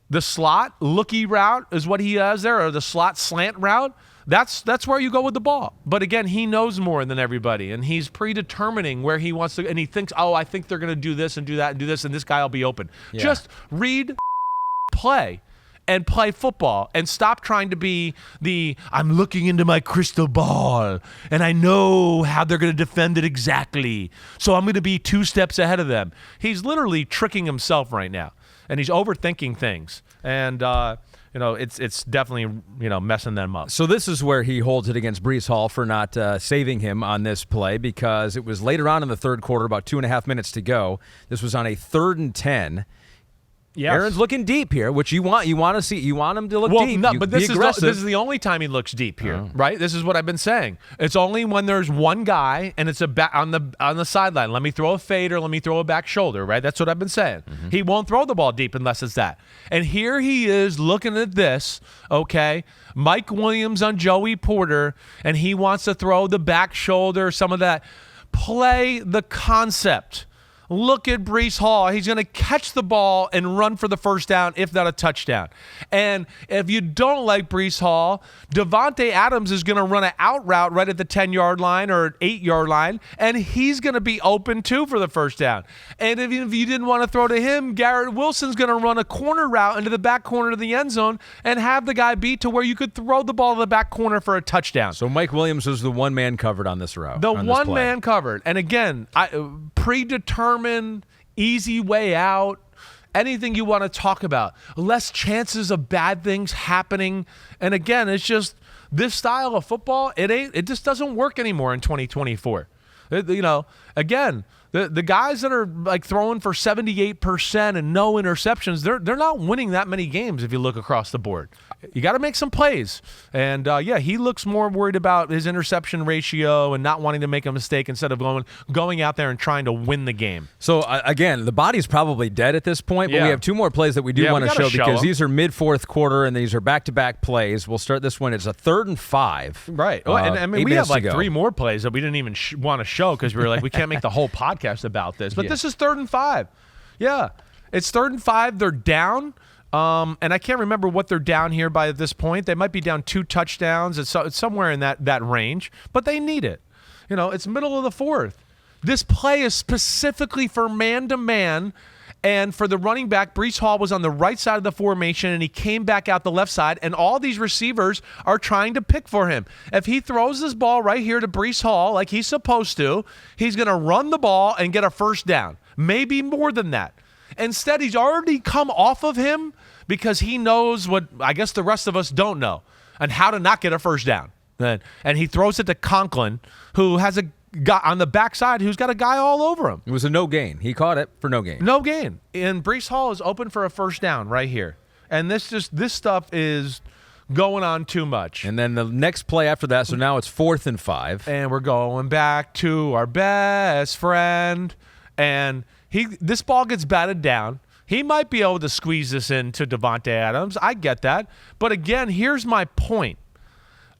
[SPEAKER 2] the slot looky route is what he has there, or the slot slant route. That's where you go with the ball. But again, he knows more than everybody, and he's predetermining where he wants to, and he thinks, I think they're going to do this and do that and do this, and this guy will be open. Yeah. Just read play and play football and stop trying to be I'm looking into my crystal ball and I know how they're going to defend it exactly, so I'm going to be 2 steps ahead of them. He's literally tricking himself right now, and he's overthinking things, and it's definitely messing them up.
[SPEAKER 1] So this is where he holds it against Breece Hall for not saving him on this play, because it was later on in the third quarter, about 2.5 minutes to go. This was on a 3rd and 10. Yes. Aaron's looking deep here, which you want to see. You want him to look deep.
[SPEAKER 2] No, but this is the only time he looks deep here, right? This is what I've been saying. It's only when there's one guy and it's on the sideline. Let me throw a fade or let me throw a back shoulder, right? That's what I've been saying. Mm-hmm. He won't throw the ball deep unless it's that. And here he is looking at this, okay? Mike Williams on Joey Porter, and he wants to throw the back shoulder, some of that. Play the concept. Look at Breece Hall. He's going to catch the ball and run for the first down, if not a touchdown. And if you don't like Breece Hall, Davante Adams is going to run an out route right at the 10-yard line or 8-yard line, and he's going to be open too for the first down. And if you didn't want to throw to him, Garrett Wilson's going to run a corner route into the back corner of the end zone and have the guy beat to where you could throw the ball to the back corner for a touchdown.
[SPEAKER 1] So Mike Williams was the one man covered on this route.
[SPEAKER 2] The one man covered. And again, predetermined, easy way out, anything you want to talk about, less chances of bad things happening. And again, it's just this style of football, it just doesn't work anymore in 2024. Again, the guys that are like throwing for 78% and no interceptions, they're not winning that many games if you look across the board. You got to make some plays. And, he looks more worried about his interception ratio and not wanting to make a mistake instead of going out there and trying to win the game.
[SPEAKER 1] So, again, the body's probably dead at this point, but we have 2 more plays that we do want to show because these are mid-4th quarter and these are back-to-back plays. We'll start this one. It's a 3rd and 5.
[SPEAKER 2] Right. And I mean, we have like 3 more plays that we didn't even want to show because we were like, we can't make the whole podcast about this. But this is 3rd and 5. Yeah. It's 3rd and 5. They're down. And I can't remember what they're down here by this point. They might be down 2 touchdowns. It's somewhere in that range, but they need it. It's middle of the 4th. This play is specifically for man-to-man, and for the running back, Breece Hall was on the right side of the formation, and he came back out the left side, and all these receivers are trying to pick for him. If he throws this ball right here to Breece Hall like he's supposed to, he's going to run the ball and get a first down, maybe more than that. Instead, he's already come off of him, because he knows what I guess the rest of us don't know, and how to not get a first down. And he throws it to Conklin, who has a guy on the backside who's got a guy all over him.
[SPEAKER 1] It was a no gain. He caught it for no gain.
[SPEAKER 2] No gain. And Breece Hall is open for a first down right here. And this stuff is going on too much.
[SPEAKER 1] And then the next play after that, so now it's 4th and 5.
[SPEAKER 2] And we're going back to our best friend. And this ball gets batted down. He might be able to squeeze this into Davante Adams. I get that. But again, here's my point.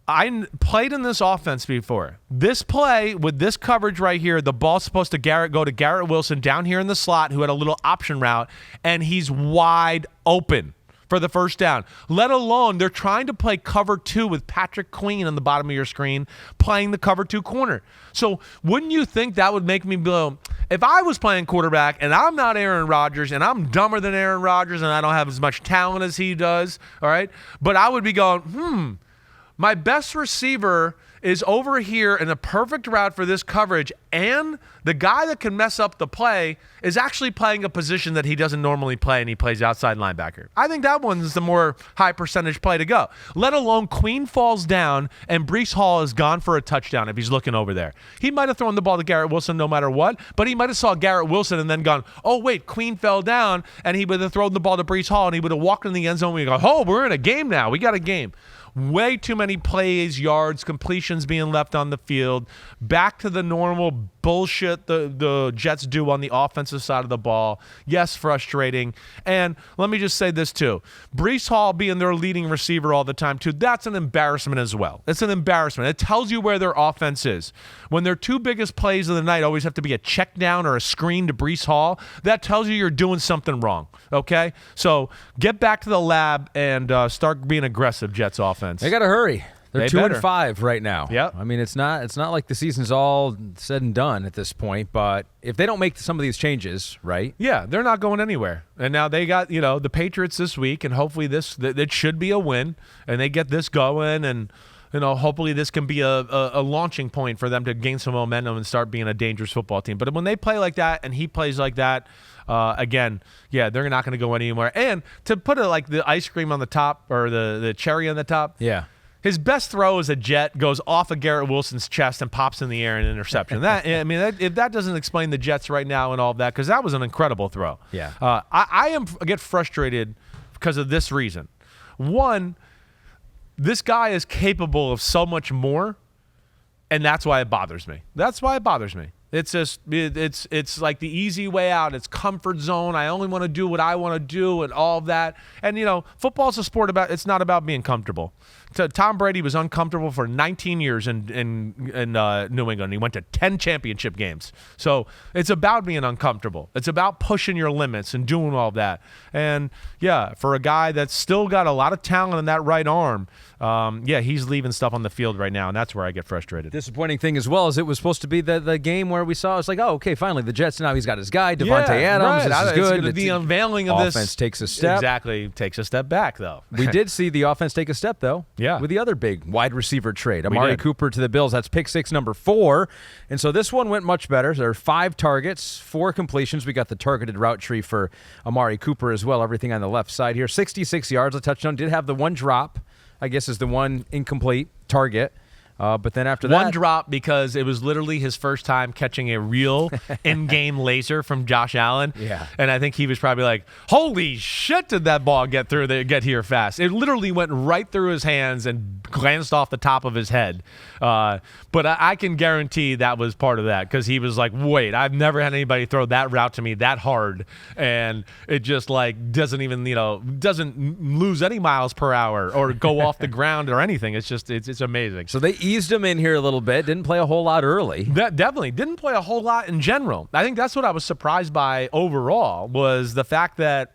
[SPEAKER 2] I played in this offense before. This play with this coverage right here, the ball's supposed to go to Garrett Wilson down here in the slot, who had a little option route, and he's wide open for the first down. Let alone they're trying to play cover 2 with Patrick Queen on the bottom of your screen, playing the cover 2 corner. So wouldn't you think that would make me go, if I was playing quarterback and I'm not Aaron Rodgers and I'm dumber than Aaron Rodgers and I don't have as much talent as he does, all right, but I would be going, my best receiver is over here in a perfect route for this coverage, and the guy that can mess up the play is actually playing a position that he doesn't normally play, and he plays outside linebacker. I think that one's the more high percentage play to go. Let alone Queen falls down, and Breece Hall is gone for a touchdown if he's looking over there. He might have thrown the ball to Garrett Wilson no matter what, but he might have saw Garrett Wilson and then gone, oh, wait, Queen fell down, and he would have thrown the ball to Breece Hall, and he would have walked in the end zone, and we go, oh, we're in a game now. We got a game. Way too many plays, yards, completions being left on the field. Back to the normal bullshit the Jets do on the offensive side of the ball. Yes, frustrating. And let me just say this too. Breece Hall being their leading receiver all the time too, that's an embarrassment as well. It's an embarrassment. It tells you where their offense is. When their 2 biggest plays of the night always have to be a check down or a screen to Breece Hall, that tells you you're doing something wrong, okay? So get back to the lab and start being aggressive, Jets offense.
[SPEAKER 1] They got to hurry. They're 2
[SPEAKER 2] better.
[SPEAKER 1] and 5 right now.
[SPEAKER 2] Yep.
[SPEAKER 1] I mean, it's not like the season's all said and done at this point, but if they don't make some of these changes, right?
[SPEAKER 2] Yeah, they're not going anywhere. And now they got, the Patriots this week, and hopefully it should be a win, and they get this going, and hopefully this can be a launching point for them to gain some momentum and start being a dangerous football team. But when they play like that and he plays like that, again, yeah, they're not going to go anywhere. And to put it like the ice cream on the top or the cherry on the top,
[SPEAKER 1] yeah.
[SPEAKER 2] His best throw is a jet, goes off of Garrett Wilson's chest and pops in the air in an interception. If that doesn't explain the Jets right now and all of that, because that was an incredible throw.
[SPEAKER 1] Yeah.
[SPEAKER 2] I get frustrated because of this reason. One, this guy is capable of so much more, and that's why it bothers me. It's just it's like the easy way out. It's comfort zone. I only want to do what I want to do and all of that. And football's a sport it's not about being comfortable. Tom Brady was uncomfortable for 19 years in New England. He went to 10 championship games. So it's about being uncomfortable. It's about pushing your limits and doing all of that. And yeah, for a guy that's still got a lot of talent in that right arm, he's leaving stuff on the field right now, and that's where I get frustrated.
[SPEAKER 1] Disappointing thing as well is it was supposed to be the game where we saw it's like, oh, okay, finally the Jets, now he's got his guy, Davante Adams.
[SPEAKER 2] Right.
[SPEAKER 1] This is good.
[SPEAKER 2] It's the unveiling of this.
[SPEAKER 1] Offense takes a step.
[SPEAKER 2] Exactly. Takes a step back, though.
[SPEAKER 1] We did see the offense take a step, though.
[SPEAKER 2] Yeah.
[SPEAKER 1] With the other big wide receiver trade. Amari Cooper to the Bills. That's pick 6 number 4. And so this one went much better. There are 5 targets, 4 completions. We got the targeted route tree for Amari Cooper as well. Everything on the left side here. 66 yards, a touchdown. Did have the one drop, I guess is the one incomplete target. But then after that,
[SPEAKER 2] one drop because it was literally his first time catching a real in-game laser from Josh Allen.
[SPEAKER 1] Yeah.
[SPEAKER 2] And I think he was probably like, holy shit, did that ball get here fast? It literally went right through his hands and glanced off the top of his head. But I can guarantee that was part of that because he was like, wait, I've never had anybody throw that route to me that hard. And it just doesn't even, doesn't lose any miles per hour or go off the ground or anything. It's just, it's amazing.
[SPEAKER 1] So they eased him in here a little bit. Didn't play a whole lot early.
[SPEAKER 2] That definitely didn't play a whole lot in general. I think that's what I was surprised by overall was the fact that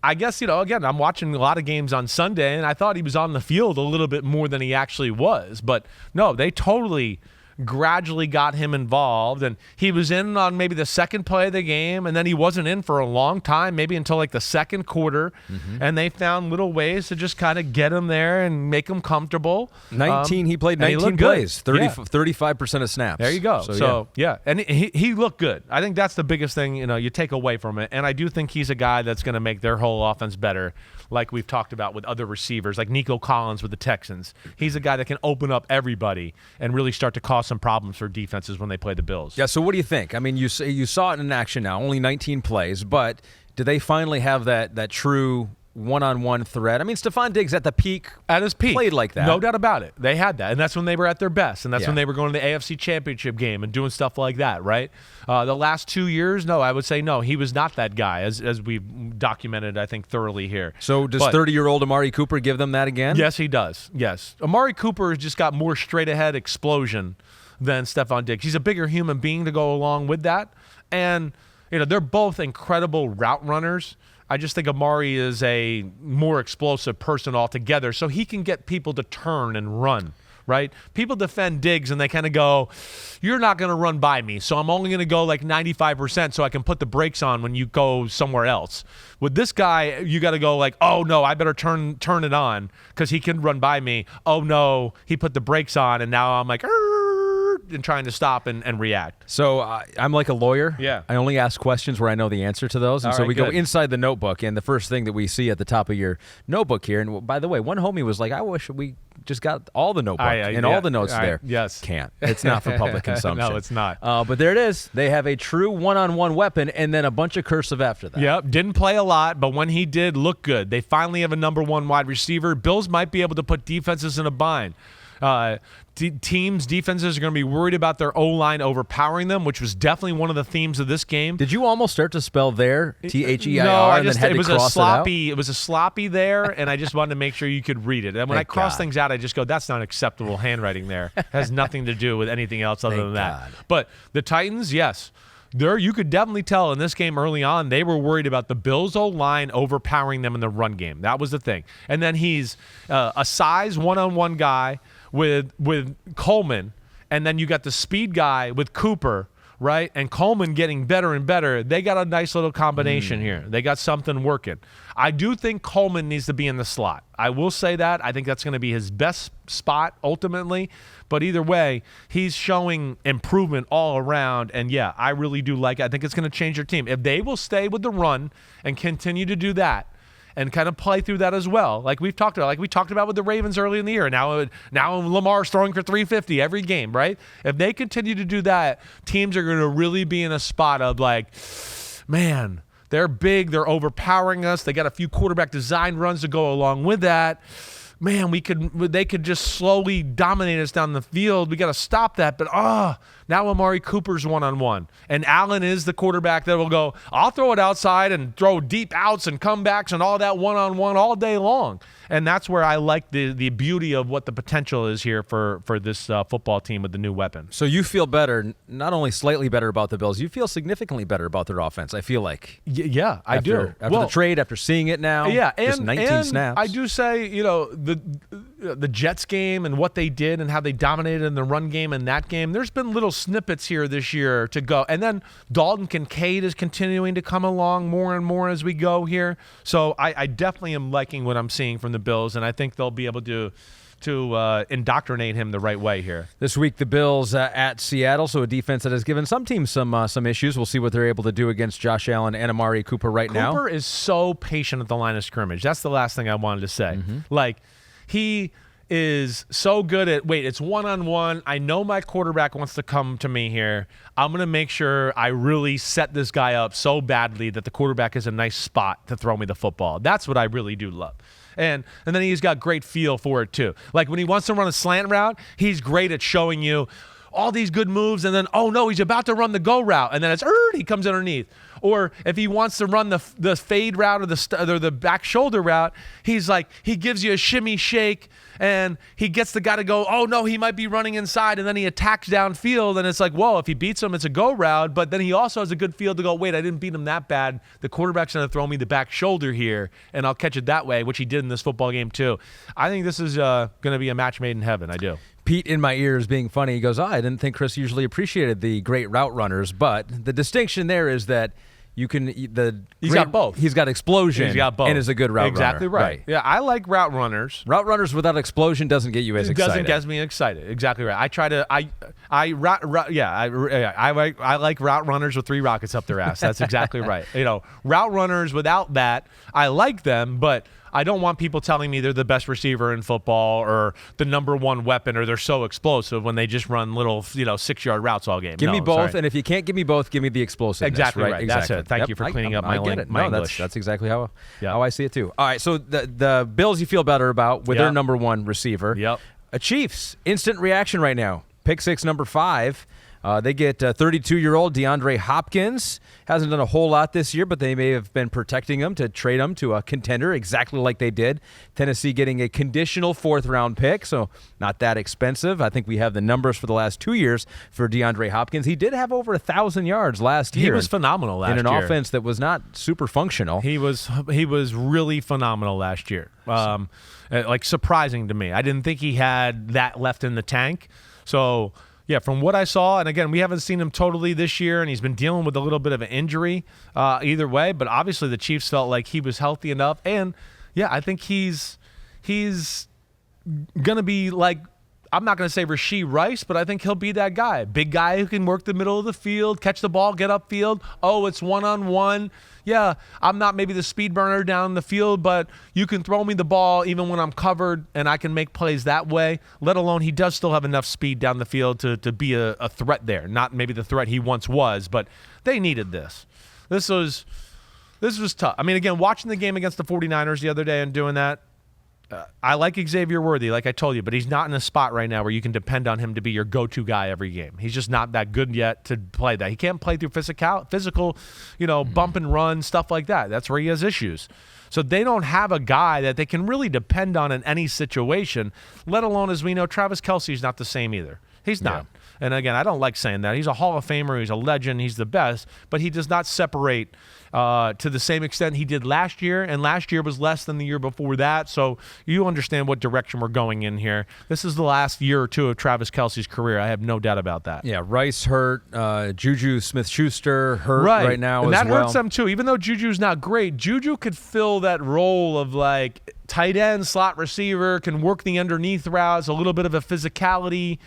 [SPEAKER 2] I guess, again, I'm watching a lot of games on Sunday, and I thought he was on the field a little bit more than he actually was. But no, they totally gradually got him involved, and he was in on maybe the second play of the game, and then he wasn't in for a long time, maybe until like the second quarter, and they found little ways to just kind of get him there and make him comfortable.
[SPEAKER 1] He played 19 plays, 35% of snaps.
[SPEAKER 2] There you go. So yeah, and he looked good. I think that's the biggest thing you take away from it, and I do think he's a guy that's going to make their whole offense better, like we've talked about with other receivers, like Nico Collins with the Texans. He's a guy that can open up everybody and really start to cause some problems for defenses when they play the Bills.
[SPEAKER 1] Yeah, so what do you think? I mean, you saw it in action now, only 19 plays, but do they finally have that true one-on-one threat? I mean, Stephon Diggs at his peak played like that.
[SPEAKER 2] No doubt about it. They had that, and that's when they were at their best, and that's when they were going to the AFC Championship game and doing stuff like that, right? The last 2 years, no, I would say no. He was not that guy, as we've documented, I think, thoroughly here.
[SPEAKER 1] So does 30-year-old Amari Cooper give them that again?
[SPEAKER 2] Yes, he does. Yes. Amari Cooper has just got more straight-ahead explosion than Stephon Diggs. He's a bigger human being to go along with that, and they're both incredible route runners. I just think Amari is a more explosive person altogether, so he can get people to turn and run, right? People defend Diggs, and they kind of go, you're not going to run by me, so I'm only going to go like 95% so I can put the brakes on when you go somewhere else. With this guy, you got to go like, oh, no, I better turn it on because he can run by me. Oh, no, he put the brakes on, and now I'm like, and trying to stop and react.
[SPEAKER 1] So I'm like a lawyer.
[SPEAKER 2] Yeah.
[SPEAKER 1] I only ask questions where I know the answer to those. And we go inside the notebook, and the first thing that we see at the top of your notebook here, and by the way, one homie was like, I wish we just got all the notebook and all the notes there.
[SPEAKER 2] Yes.
[SPEAKER 1] Can't. It's not for public consumption.
[SPEAKER 2] No, it's not.
[SPEAKER 1] But there it is. They have a true one-on-one weapon and then a bunch of cursive after that.
[SPEAKER 2] Yep. Didn't play a lot, but when he did, look good. They finally have a number one wide receiver. Bills might be able to put defenses in a bind. Defenses are going to be worried about their O-line overpowering them, which was definitely one of the themes of this game.
[SPEAKER 1] Did you almost start to spell there, Their,
[SPEAKER 2] no,
[SPEAKER 1] and then had to cross it out?
[SPEAKER 2] It was a sloppy there, and I just wanted to make sure you could read it. And when I cross things out, I just go, that's not acceptable handwriting there. It has nothing to do with anything else other than that. But the Titans, yes. You could definitely tell in this game early on, they were worried about the Bills' O-line overpowering them in the run game. That was the thing. And then he's a size one-on-one guy with Coleman, and then you got the speed guy with Cooper, right? And Coleman getting better and better. They got a nice little combination here. They got something working. I do think Coleman needs to be in the slot. I will say that. I think that's going to be his best spot ultimately. But either way, he's showing improvement all around. And, yeah, I really do like it. I think it's going to change your team. If they will stay with the run and continue to do that and kind of play through that as well, like we talked about with the Ravens early in the year. Now Lamar's throwing for 350 every game, right? If they continue to do that, teams are going to really be in a spot of like, man, they're big, they're overpowering us. They got a few quarterback design runs to go along with that. Man, they could just slowly dominate us down the field. We got to stop that. But now Amari Cooper's one-on-one. And Allen is the quarterback that will go, I'll throw it outside and throw deep outs and comebacks and all that one-on-one all day long. And that's where I like the beauty of what the potential is here for this football team with the new weapon.
[SPEAKER 1] So you feel better, not only slightly better about the Bills, you feel significantly better about their offense, I feel like.
[SPEAKER 2] Yeah, I do.
[SPEAKER 1] After the trade, after seeing it now, just 19 snaps.
[SPEAKER 2] I do say, the Jets game and what they did and how they dominated in the run game in that game, there's been little snippets here this year to go. And then Dalton Kincaid is continuing to come along more and more as we go here. So I definitely am liking what I'm seeing from the Bills, and I think they'll be able to indoctrinate him the right way here.
[SPEAKER 1] This week, the Bills at Seattle, so a defense that has given some teams some issues. We'll see what they're able to do against Josh Allen and Amari Cooper now.
[SPEAKER 2] Cooper is so patient at the line of scrimmage. That's the last thing I wanted to say. Like, he is so good at, it's one-on-one. I know my quarterback wants to come to me here. I'm going to make sure I really set this guy up so badly that the quarterback is a nice spot to throw me the football. That's what I really do love. And then he's got great feel for it too. Like when he wants to run a slant route, he's great at showing you all these good moves, and then, oh no, he's about to run the go route, and then it's he comes underneath. Or if he wants to run the fade route or the back shoulder route, he's like, he gives you a shimmy shake and he gets the guy to go, oh no, he might be running inside, and then he attacks downfield, and it's like, whoa, if he beats him, it's a go route, but then he also has a good field to go, wait, I didn't beat him that bad. The quarterback's going to throw me the back shoulder here, and I'll catch it that way, which he did in this football game too. I think this is going to be a match made in heaven. I do.
[SPEAKER 1] Pete in my ears being funny, he goes, I didn't think Chris usually appreciated the great route runners, but the distinction there is that you can
[SPEAKER 2] he's got both.
[SPEAKER 1] He's got explosion.
[SPEAKER 2] He's got both.
[SPEAKER 1] And is a good route
[SPEAKER 2] exactly
[SPEAKER 1] runner.
[SPEAKER 2] Right. Yeah, I like route runners.
[SPEAKER 1] Route runners without explosion doesn't get you as excited.
[SPEAKER 2] Doesn't get me excited. Exactly right. I like route runners with 3 rockets up their ass. That's exactly right. Route runners without that, I like them, but I don't want people telling me they're the best receiver in football or the number 1 weapon or they're so explosive when they just run little 6-yard routes all game.
[SPEAKER 1] Give me both, and if you can't give me both, give me the explosiveness.
[SPEAKER 2] Exactly right. That's it. Thank you for cleaning up my English.
[SPEAKER 1] That's exactly how I see it too. All right, so the Bills you feel better about with their number 1 receiver.
[SPEAKER 2] Yep.
[SPEAKER 1] Chiefs, instant reaction right now. Pick 6, number 5. They get 32-year-old DeAndre Hopkins. Hasn't done a whole lot this year, but they may have been protecting him to trade him to a contender, exactly like they did. Tennessee getting a conditional 4th-round pick, so not that expensive. I think we have the numbers for the last 2 years for DeAndre Hopkins. He did have over 1,000 yards last year.
[SPEAKER 2] He was phenomenal last year.
[SPEAKER 1] In an offense that was not super functional.
[SPEAKER 2] He was really phenomenal last year. Surprising to me. I didn't think he had that left in the tank. So, yeah, from what I saw, and again, we haven't seen him totally this year, and he's been dealing with a little bit of an injury either way, but obviously the Chiefs felt like he was healthy enough. And, yeah, I think he's going to be like, I'm not going to say Rashee Rice, but I think he'll be that guy. Big guy who can work the middle of the field, catch the ball, get upfield. Oh, it's one-on-one. Yeah, I'm not maybe the speed burner down the field, but you can throw me the ball even when I'm covered, and I can make plays that way, let alone he does still have enough speed down the field to be a threat there. Not maybe the threat he once was, but they needed this. This was tough. I mean, again, watching the game against the 49ers the other day and doing that, I like Xavier Worthy, like I told you, but he's not in a spot right now where you can depend on him to be your go-to guy every game. He's just not that good yet to play that. He can't play through physical, bump and run, stuff like that. That's where he has issues. So they don't have a guy that they can really depend on in any situation, let alone, as we know, Travis Kelce's not the same either. He's not. Yeah. And again, I don't like saying that. He's a Hall of Famer. He's a legend. He's the best. But he does not separate to the same extent he did last year. And last year was less than the year before that. So you understand what direction we're going in here. This is the last year or two of Travis Kelce's career. I have no doubt about that.
[SPEAKER 1] Yeah, Rice hurt. Juju Smith-Schuster hurt right now
[SPEAKER 2] and
[SPEAKER 1] as well.
[SPEAKER 2] And that hurts them too. Even though Juju's not great, Juju could fill that role of like tight end, slot receiver, can work the underneath routes, a little bit of a physicality,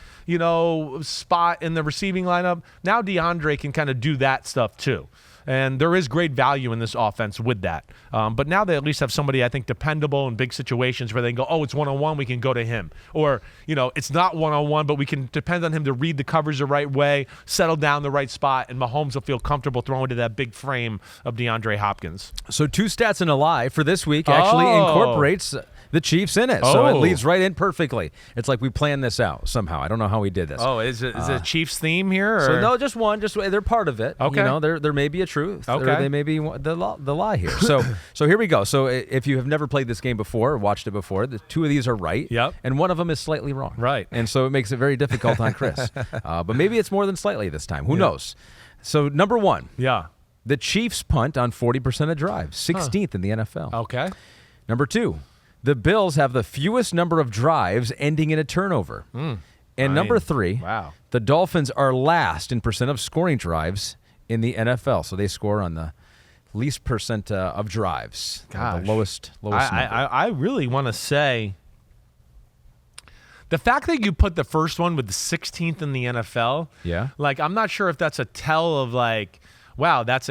[SPEAKER 2] spot in the receiving lineup. Now DeAndre can kind of do that stuff too. And there is great value in this offense with that. But now they at least have somebody, I think, dependable in big situations where they can go, oh, it's one-on-one, we can go to him. Or, it's not one-on-one, but we can depend on him to read the coverage the right way, settle down the right spot, and Mahomes will feel comfortable throwing to that big frame of DeAndre Hopkins.
[SPEAKER 1] So 2 stats and a lie for this week actually incorporates the Chiefs in it. So it leads right in perfectly. It's like we planned this out somehow. I don't know how we did this.
[SPEAKER 2] Oh, is it a Chiefs theme here? Or?
[SPEAKER 1] So no, just one. Just they're part of it.
[SPEAKER 2] Okay.
[SPEAKER 1] There may be a truth.
[SPEAKER 2] Okay.
[SPEAKER 1] Or they may be the lie here. So here we go. So if you have never played this game before or watched it before, the 2 of these are right.
[SPEAKER 2] Yep.
[SPEAKER 1] And one of them is slightly wrong.
[SPEAKER 2] Right.
[SPEAKER 1] And so it makes it very difficult on Chris. But maybe it's more than slightly this time. Who knows? So number 1.
[SPEAKER 2] Yeah.
[SPEAKER 1] The Chiefs punt on 40% of drives, 16th in the NFL.
[SPEAKER 2] Okay.
[SPEAKER 1] Number 2. The Bills have the fewest number of drives ending in a turnover. And number 3, the Dolphins are last in percent of scoring drives in the NFL. So they score on the least percent of drives. The lowest number.
[SPEAKER 2] I really want to say the fact that you put the first one with the 16th in the NFL, I'm not sure if that's a tell of wow, that's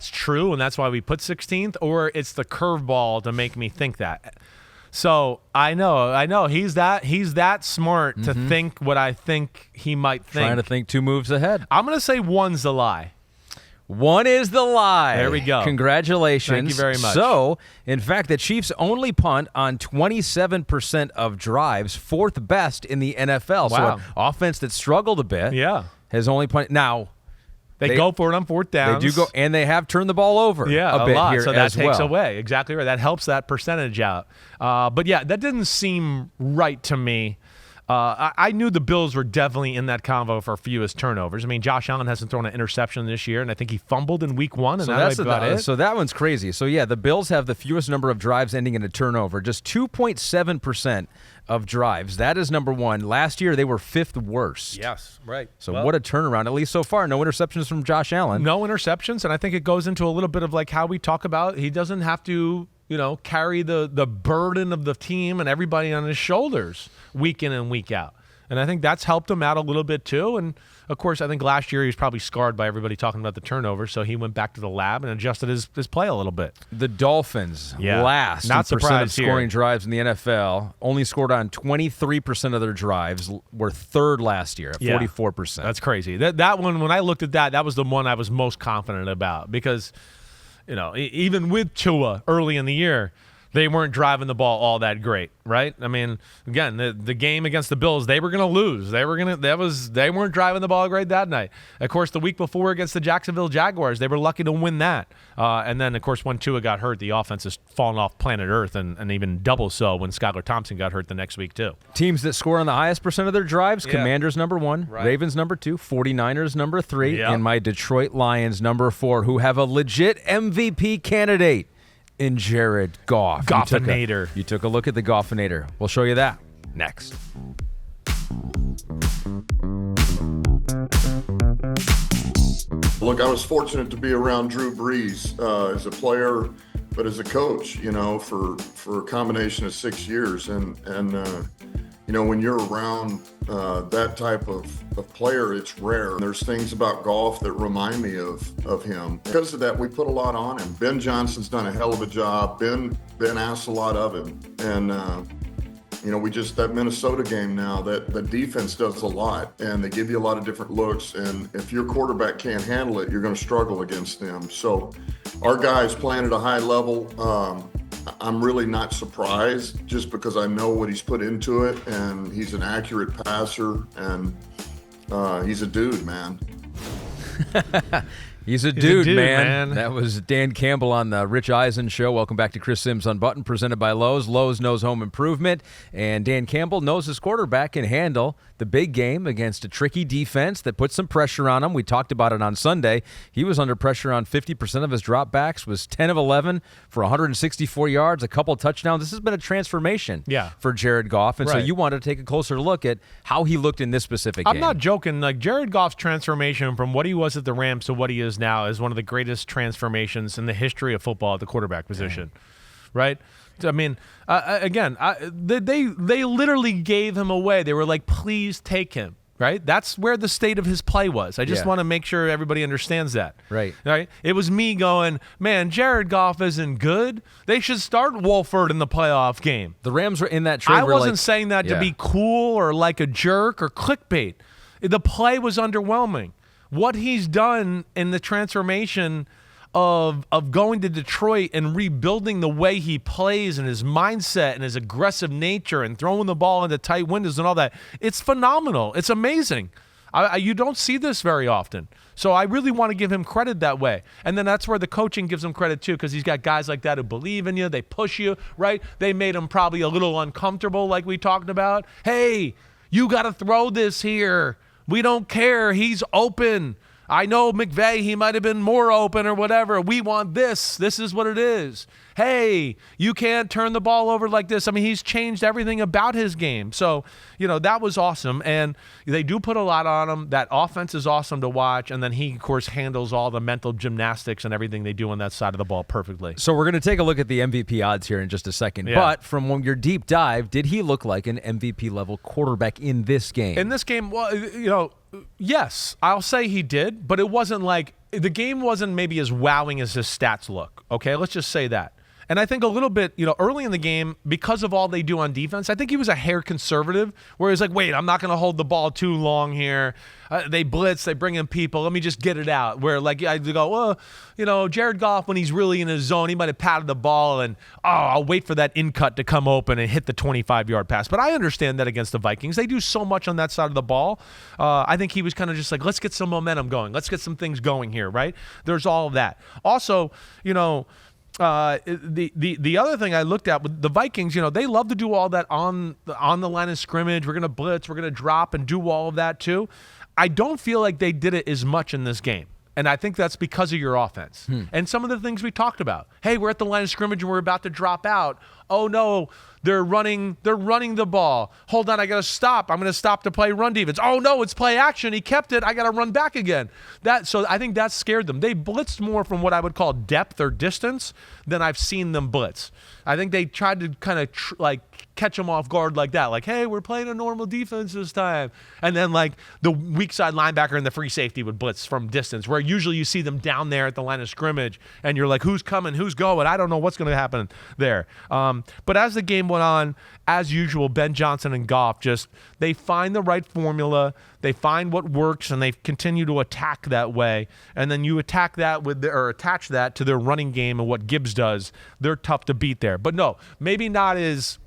[SPEAKER 2] true, and that's why we put 16th, or it's the curveball to make me think that. So I know he's that smart to think what I think he might think.
[SPEAKER 1] Trying to think 2 moves ahead.
[SPEAKER 2] I'm going to say 1's the lie.
[SPEAKER 1] 1 is the lie.
[SPEAKER 2] There we go.
[SPEAKER 1] Congratulations.
[SPEAKER 2] Thank you very much.
[SPEAKER 1] So, in fact, the Chiefs only punt on 27% of drives, 4th best in the NFL.
[SPEAKER 2] Wow.
[SPEAKER 1] So an offense that struggled a bit has only punted. Now,
[SPEAKER 2] They go for it on fourth downs.
[SPEAKER 1] They do go, and they have turned the ball over a bit
[SPEAKER 2] lot.
[SPEAKER 1] here
[SPEAKER 2] so that
[SPEAKER 1] as
[SPEAKER 2] takes
[SPEAKER 1] well.
[SPEAKER 2] away. Exactly right. That helps that percentage out. But yeah, that didn't seem right to me. I knew the Bills were definitely in that convo for fewest turnovers. I mean, Josh Allen hasn't thrown an interception this year, and I think he fumbled in week 1, and that's about it.
[SPEAKER 1] So that one's crazy. So, yeah, the Bills have the fewest number of drives ending in a turnover, just 2.7% of drives. That is number one. Last year, they were 5th worst.
[SPEAKER 2] Yes, right.
[SPEAKER 1] So what a turnaround, at least so far. No interceptions from Josh Allen.
[SPEAKER 2] No interceptions, and I think it goes into a little bit of like how we talk about he doesn't have to carry the burden of the team and everybody on his shoulders week in and week out. And I think that's helped him out a little bit too. And, of course, I think last year he was probably scarred by everybody talking about the turnover, so he went back to the lab and adjusted his play a little bit.
[SPEAKER 1] The Dolphins,
[SPEAKER 2] last
[SPEAKER 1] not
[SPEAKER 2] in
[SPEAKER 1] percent of
[SPEAKER 2] here.
[SPEAKER 1] scoring drives in the NFL, only scored on 23% of their drives, were 3rd last year at 44%.
[SPEAKER 2] That's crazy. That one, when I looked at that was the one I was most confident about because – even with Tua early in the year, they weren't driving the ball all that great, right? I mean, again, the game against the Bills, they were going to lose. They weren't driving the ball great that night. Of course, the week before against the Jacksonville Jaguars, they were lucky to win that. And then, of course, when Tua got hurt, the offense has fallen off planet Earth, and even double so when Skylar Thompson got hurt the next week too.
[SPEAKER 1] Teams that score on the highest percent of their drives, Commanders number 1, right. Ravens number 2, 49ers number 3, and my Detroit Lions number 4, who have a legit MVP candidate in Jared Goff.
[SPEAKER 2] Goff-inator.
[SPEAKER 1] You took a look at the Goff-inator. We'll show you that next.
[SPEAKER 3] Look, I was fortunate to be around Drew Brees as a player, but as a coach, for a combination of 6 years. And when you're around that type of player, it's rare. There's things about Goff that remind me of him. Because of that, we put a lot on him. Ben Johnson's done a hell of a job. Ben asked a lot of him. And, that Minnesota game now, that the defense does a lot, and they give you a lot of different looks. And if your quarterback can't handle it, you're going to struggle against them. So our guys playing at a high level, I'm really not surprised just because I know what he's put into it, and he's an accurate passer, and he's a dude, man.
[SPEAKER 1] He's a dude, man. That was Dan Campbell on the Rich Eisen Show. Welcome back to Chris Simms Unbuttoned, presented by Lowe's. Lowe's knows home improvement, and Dan Campbell knows his quarterback can handle the big game against a tricky defense that puts some pressure on him. We talked about it on Sunday. He was under pressure on 50% of his dropbacks, was 10 of 11 for 164 yards, a couple touchdowns. This has been a transformation for Jared Goff, and so you wanted to take a closer look at how he looked in this specific game.
[SPEAKER 2] I'm not joking. Like, Jared Goff's transformation from what he was at the Rams to what he is now is one of the greatest transformations in the history of football at the quarterback position, right? I mean, they literally gave him away. They were like, please take him, right? That's where the state of his play was. I just want to make sure everybody understands that.
[SPEAKER 1] Right.
[SPEAKER 2] It was me going, man, Jared Goff isn't good. They should start Wolford in the playoff game.
[SPEAKER 1] The Rams were in that trade.
[SPEAKER 2] I wasn't saying that to be cool or like a jerk or clickbait. The play was underwhelming. What he's done in the transformation of going to Detroit and rebuilding the way he plays and his mindset and his aggressive nature and throwing the ball into tight windows and all that, it's phenomenal. It's amazing. You don't see this very often. So I really want to give him credit that way. And then that's where the coaching gives him credit too, because he's got guys like that who believe in you. They push you, right? They made him probably a little uncomfortable like we talked about. Hey, you got to throw this here. We don't care. He's open. I know McVay, he might have been more open or whatever. We want this. This is what it is. Hey, you can't turn the ball over like this. I mean, he's changed everything about his game. So, that was awesome. And they do put a lot on him. That offense is awesome to watch. And then he, of course, handles all the mental gymnastics and everything they do on that side of the ball perfectly.
[SPEAKER 1] So we're going to take a look at the MVP odds here in just a second.
[SPEAKER 2] Yeah.
[SPEAKER 1] But from your deep dive, did he look like an MVP-level quarterback in this game?
[SPEAKER 2] In this game, well, yes, I'll say he did. But it wasn't like – the game wasn't maybe as wowing as his stats look. Okay, let's just say that. And I think a little bit, early in the game, because of all they do on defense, I think he was a hair conservative, where he's like, wait, I'm not going to hold the ball too long here. They blitz, they bring in people. Let me just get it out. Where, like, I go, well, Jared Goff, when he's really in his zone, he might have patted the ball and, I'll wait for that in-cut to come open and hit the 25-yard pass. But I understand that against the Vikings. They do so much on that side of the ball. I think he was kind of just like, let's get some momentum going. Let's get some things going here, right? There's all of that. Also, the other thing I looked at with the Vikings, they love to do all that on the line of scrimmage. We're going to blitz, we're going to drop and do all of that too. I don't feel like they did it as much in this game. And I think that's because of your offense. And some of the things we talked about. Hey, we're at the line of scrimmage and we're about to drop out. Oh no, they're running the ball. Hold on, I got to stop. I'm going to stop to play run defense. Oh no, it's play action. He kept it. I got to run back again. So I think that scared them. They blitzed more from what I would call depth or distance than I've seen them blitz. I think they tried to kind of catch them off guard like that. Like, hey, we're playing a normal defense this time. And then like the weak side linebacker and the free safety would blitz from distance, where usually you see them down there at the line of scrimmage and you're like, who's coming, who's going? I don't know what's going to happen there. But as the game went on, as usual, Ben Johnson and Goff they find the right formula, they find what works, and they continue to attack that way. And then you attack that attach that to their running game and what Gibbs does. They're tough to beat there. But no, maybe not as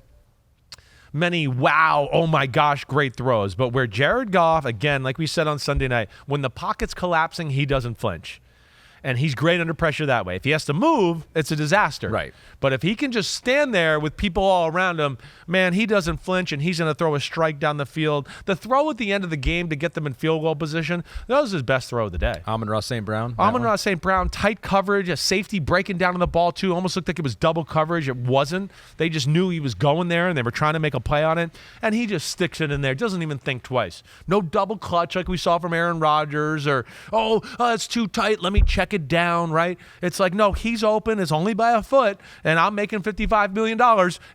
[SPEAKER 2] many oh my gosh, great throws. But where Jared Goff, again, like we said on Sunday night, when the pocket's collapsing, he doesn't flinch. And he's great under pressure that way. If he has to move, it's a disaster.
[SPEAKER 1] Right.
[SPEAKER 2] But if he can just stand there with people all around him, man, he doesn't flinch, and he's going to throw a strike down the field. The throw at the end of the game to get them in field goal position, that was his best throw of the day.
[SPEAKER 1] Amon-Ra St. Brown.
[SPEAKER 2] Amon-Ra St. Brown, tight coverage, a safety breaking down on the ball too. Almost looked like it was double coverage. It wasn't. They just knew he was going there, and they were trying to make a play on it, and he just sticks it in there. Doesn't even think twice. No double clutch like we saw from Aaron Rodgers, or, it's too tight, let me check it down, right? It's like, no, he's open. It's only by a foot, and I'm making $55 million,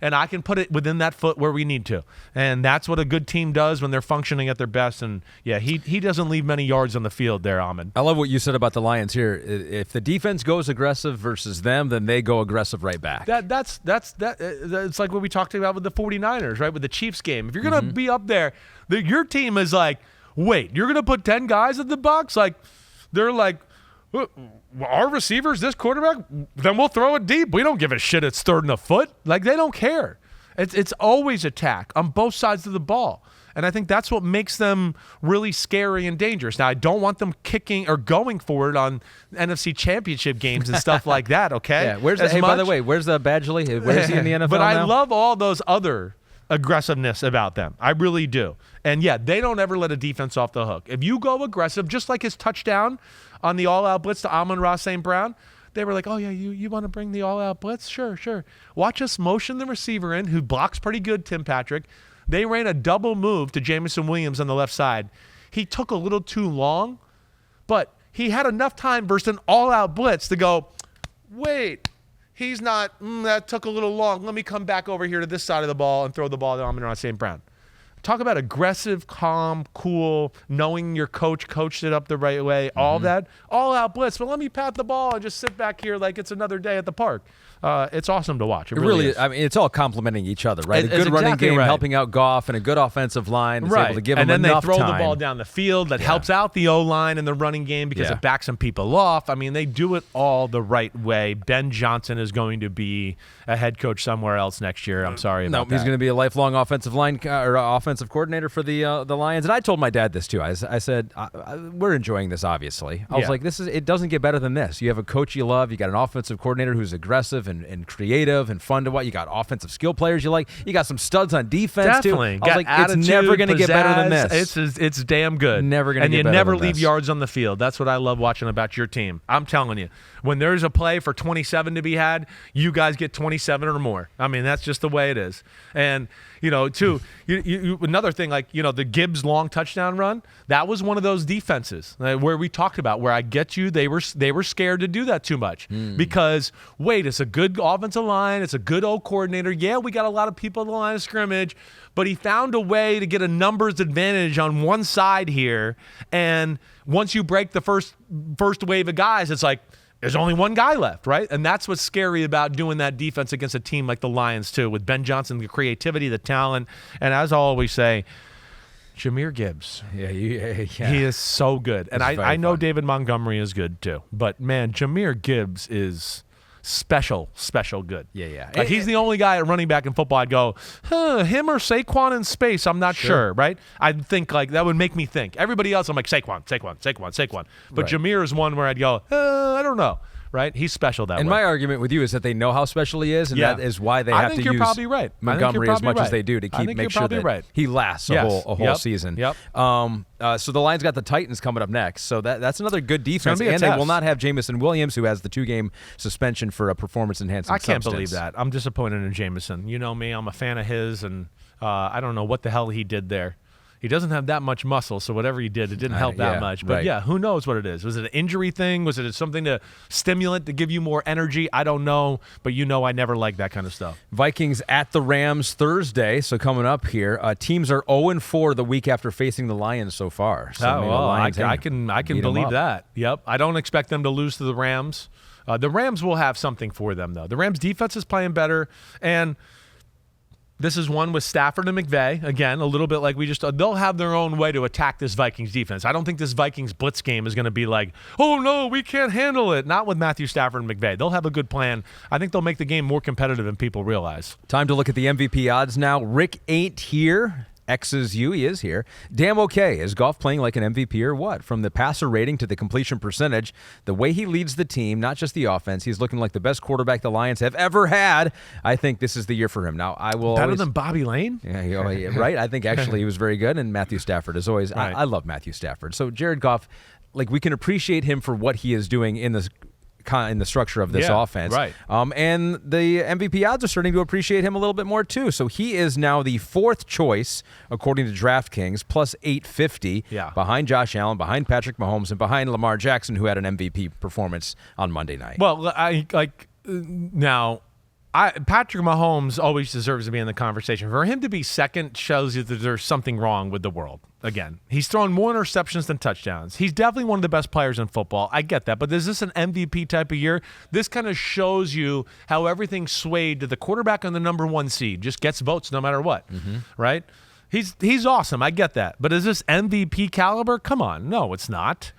[SPEAKER 2] and I can put it within that foot where we need to. And that's what a good team does when they're functioning at their best. And, yeah, he doesn't leave many yards on the field there, Ahmed.
[SPEAKER 1] I love what you said about the Lions here. If the defense goes aggressive versus them, then they go aggressive right back.
[SPEAKER 2] That's it's like what we talked about with the 49ers, right, with the Chiefs game. If you're going to be up there, your team is like, wait, you're going to put 10 guys at the box? Like, they're like, our receivers, this quarterback, then we'll throw it deep. We don't give a shit. It's third and a foot. Like, they don't care. It's always attack on both sides of the ball. And I think that's what makes them really scary and dangerous. Now, I don't want them kicking or going forward on NFC championship games and stuff like that, okay?
[SPEAKER 1] Yeah, by the way, where's the Badgley? Where is he in the NFL
[SPEAKER 2] But
[SPEAKER 1] now?
[SPEAKER 2] I love all those other aggressiveness about them. I really do. And, yeah, they don't ever let a defense off the hook. If you go aggressive, just like his touchdown on the all-out blitz to Amon-Ra St. Brown, they were like, oh, yeah, you want to bring the all-out blitz? Sure. Watch us motion the receiver in, who blocks pretty good, Tim Patrick. They ran a double move to Jameson Williams on the left side. He took a little too long, but he had enough time versus an all-out blitz to go, wait, he's not, that took a little long. Let me come back over here to this side of the ball and throw the ball to Amon-Ra St. Brown. Talk about aggressive, calm, cool, knowing your coach coached it up the right way, all that, all-out blitz. But let me pat the ball and just sit back here like it's another day at the park. It's awesome to watch. It really is.
[SPEAKER 1] I mean, it's all complementing each other, right? A good running game helping out Goff, and a good offensive line is able to give him enough time.
[SPEAKER 2] And then they throw the ball down the field. That helps out the O-line in the running game because it backs some people off. I mean, they do it all the right way. Ben Johnson is going to be a head coach somewhere else next year. I'm sorry about that.
[SPEAKER 1] He's going to be a lifelong offensive line or offensive coordinator for the Lions. And I told my dad this too. I said, we're enjoying this, obviously. I was like, it doesn't get better than this. You have a coach you love. You got an offensive coordinator who's aggressive and creative and fun to watch. You got offensive skill players you like. You got some studs on defense too. I was like, it's never going to get better than this.
[SPEAKER 2] It's damn good.
[SPEAKER 1] Never going to get better than this.
[SPEAKER 2] And you never leave yards on the field. That's what I love watching about your team. I'm telling you, when there's a play for 27 to be had, you guys get 27 or more. I mean, that's just the way it is. And another thing, like, the Gibbs long touchdown run, that was one of those defenses where we talked about, where I get you, they were scared to do that too much because, wait, it's a good offensive line, it's a good old coordinator. Yeah, we got a lot of people on the line of scrimmage, but he found a way to get a numbers advantage on one side here. And once you break the first wave of guys, it's like, there's only one guy left, right? And that's what's scary about doing that defense against a team like the Lions, too, with Ben Johnson, the creativity, the talent. And as I always say, Jahmyr Gibbs.
[SPEAKER 1] Yeah.
[SPEAKER 2] He is so good. And I know David Montgomery is good, too. But, man, Jahmyr Gibbs is special good.
[SPEAKER 1] Yeah.
[SPEAKER 2] Like, he's the only guy at running back in football I'd go, him or Saquon in space, I'm not sure, right? I'd think, like, that would make me think. Everybody else, I'm like, Saquon. But
[SPEAKER 1] Right.
[SPEAKER 2] Jahmyr is one where I'd go, I don't know, right? He's special that way.
[SPEAKER 1] And my argument with you is that they know how special he is, and that is why they have to use
[SPEAKER 2] probably right.
[SPEAKER 1] Montgomery as much as they do to make sure that he lasts a whole season.
[SPEAKER 2] Yep.
[SPEAKER 1] So the Lions got the Titans coming up next. So that's another good defense, and they will not have Jamison Williams, who has the 2-game suspension for a performance-enhancing
[SPEAKER 2] I can't
[SPEAKER 1] substance.
[SPEAKER 2] believe that. I'm disappointed in Jamison. You know me. I'm a fan of his, and I don't know what the hell he did there. He doesn't have that much muscle, so whatever he did, it didn't help that much. But, who knows what it is? Was it an injury thing? Was it something to stimulant to give you more energy? I don't know, but I never like that kind of stuff.
[SPEAKER 1] Vikings at the Rams Thursday, so coming up here. Teams are 0-4 the week after facing the Lions so far. So
[SPEAKER 2] I can believe that. Yep. I don't expect them to lose to the Rams. The Rams will have something for them, though. The Rams' defense is playing better, and this is one with Stafford and McVay. Again, a little bit like they'll have their own way to attack this Vikings defense. I don't think this Vikings blitz game is going to be like, oh, no, we can't handle it. Not with Matthew Stafford and McVay. They'll have a good plan. I think they'll make the game more competitive than people realize.
[SPEAKER 1] Time to look at the MVP odds now. Rick ain't here. X's you, he is here. Damn okay. Is Goff playing like an MVP or what? From the passer rating to the completion percentage, the way he leads the team, not just the offense, he's looking like the best quarterback the Lions have ever had. I think this is the year for him. Now, I will
[SPEAKER 2] better than Bobby Lane?
[SPEAKER 1] Yeah, right? I think actually he was very good, and Matthew Stafford is always
[SPEAKER 2] right.
[SPEAKER 1] I love Matthew Stafford. So Jared Goff, like, we can appreciate him for what he is doing in the structure of this offense.
[SPEAKER 2] Right.
[SPEAKER 1] And the MVP odds are starting to appreciate him a little bit more, too. So he is now the 4th choice, according to DraftKings, plus 850, behind Josh Allen, behind Patrick Mahomes, and behind Lamar Jackson, who had an MVP performance on Monday night.
[SPEAKER 2] Well, Patrick Mahomes always deserves to be in the conversation. For him to be second shows you that there's something wrong with the world. Again, he's thrown more interceptions than touchdowns. He's definitely one of the best players in football. I get that. But is this an MVP type of year? This kind of shows you how everything swayed to the quarterback on the number 1 seed. Just gets votes no matter what, right? He's awesome. I get that. But is this MVP caliber? Come on. No, it's not.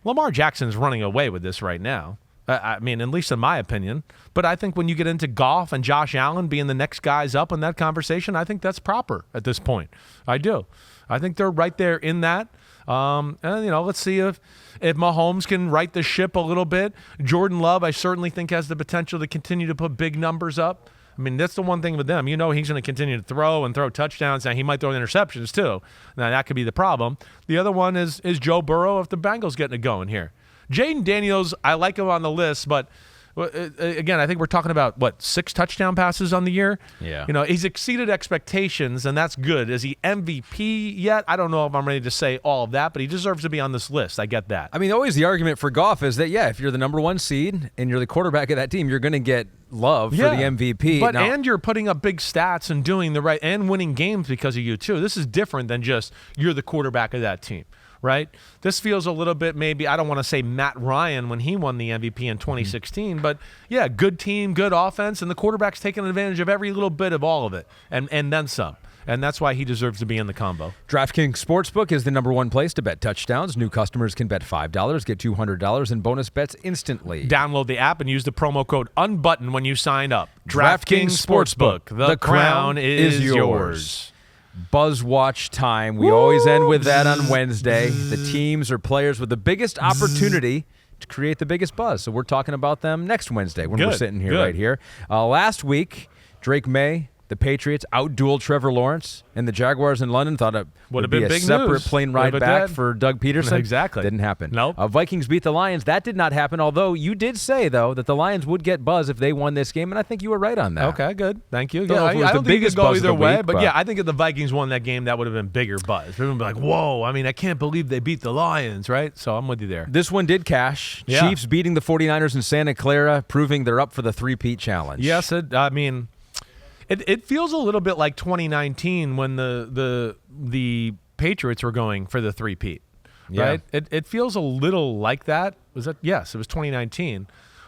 [SPEAKER 2] Lamar Jackson's running away with this right now. I mean, at least in my opinion. But I think when you get into Goff and Josh Allen being the next guys up in that conversation, I think that's proper at this point. I do. I think they're right there in that. And, let's see if Mahomes can right the ship a little bit. Jordan Love, I certainly think, has the potential to continue to put big numbers up. I mean, that's the one thing with them. He's going to continue to throw touchdowns. Now, he might throw interceptions, too. Now, that could be the problem. The other one is Joe Burrow if the Bengals getting it going here. Jaden Daniels, I like him on the list, but again, I think we're talking about, 6 touchdown passes on the year?
[SPEAKER 1] Yeah.
[SPEAKER 2] He's exceeded expectations, and that's good. Is he MVP yet? I don't know if I'm ready to say all of that, but he deserves to be on this list. I get that.
[SPEAKER 1] I mean, always the argument for Goff is that, if you're the number 1 seed and you're the quarterback of that team, you're going to get love for the MVP.
[SPEAKER 2] But and you're putting up big stats and doing the right and winning games because of you, too. This is different than just you're the quarterback of that team. Right? This feels a little bit maybe, I don't want to say Matt Ryan when he won the MVP in 2016, but good team, good offense, and the quarterback's taking advantage of every little bit of all of it, and then some. And that's why he deserves to be in the combo.
[SPEAKER 1] DraftKings Sportsbook is the number 1 place to bet touchdowns. New customers can bet $5, get $200 in bonus bets instantly.
[SPEAKER 2] Download the app and use the promo code UNBUTTONED when you sign up. DraftKings Sportsbook. The crown is yours.
[SPEAKER 1] Buzz Watch time. We always end with that on Wednesday. The teams or players with the biggest opportunity to create the biggest buzz. So we're talking about them next Wednesday when we're sitting here right here. Last week, Drake May, the Patriots, outdueled Trevor Lawrence, and the Jaguars in London thought it would be a separate plane ride back for Doug Peterson.
[SPEAKER 2] Exactly.
[SPEAKER 1] Didn't happen.
[SPEAKER 2] Nope.
[SPEAKER 1] Vikings beat the Lions. That did not happen, although you did say, though, that the Lions would get buzz if they won this game, and I think you were right on that.
[SPEAKER 2] Okay, good. Thank you.
[SPEAKER 1] I don't think it could go either way,
[SPEAKER 2] but I think if the Vikings won that game, that would have been bigger buzz. Everyone would be like, whoa, I mean, I can't believe they beat the Lions, right? So I'm with you there.
[SPEAKER 1] This one did cash.
[SPEAKER 2] Yeah.
[SPEAKER 1] Chiefs beating the 49ers in Santa Clara, proving they're up for the three-peat challenge.
[SPEAKER 2] Yes, It feels a little bit like 2019 when the Patriots were going for the three-peat, right? It feels a little like that. Was that? Yes, it was 2019.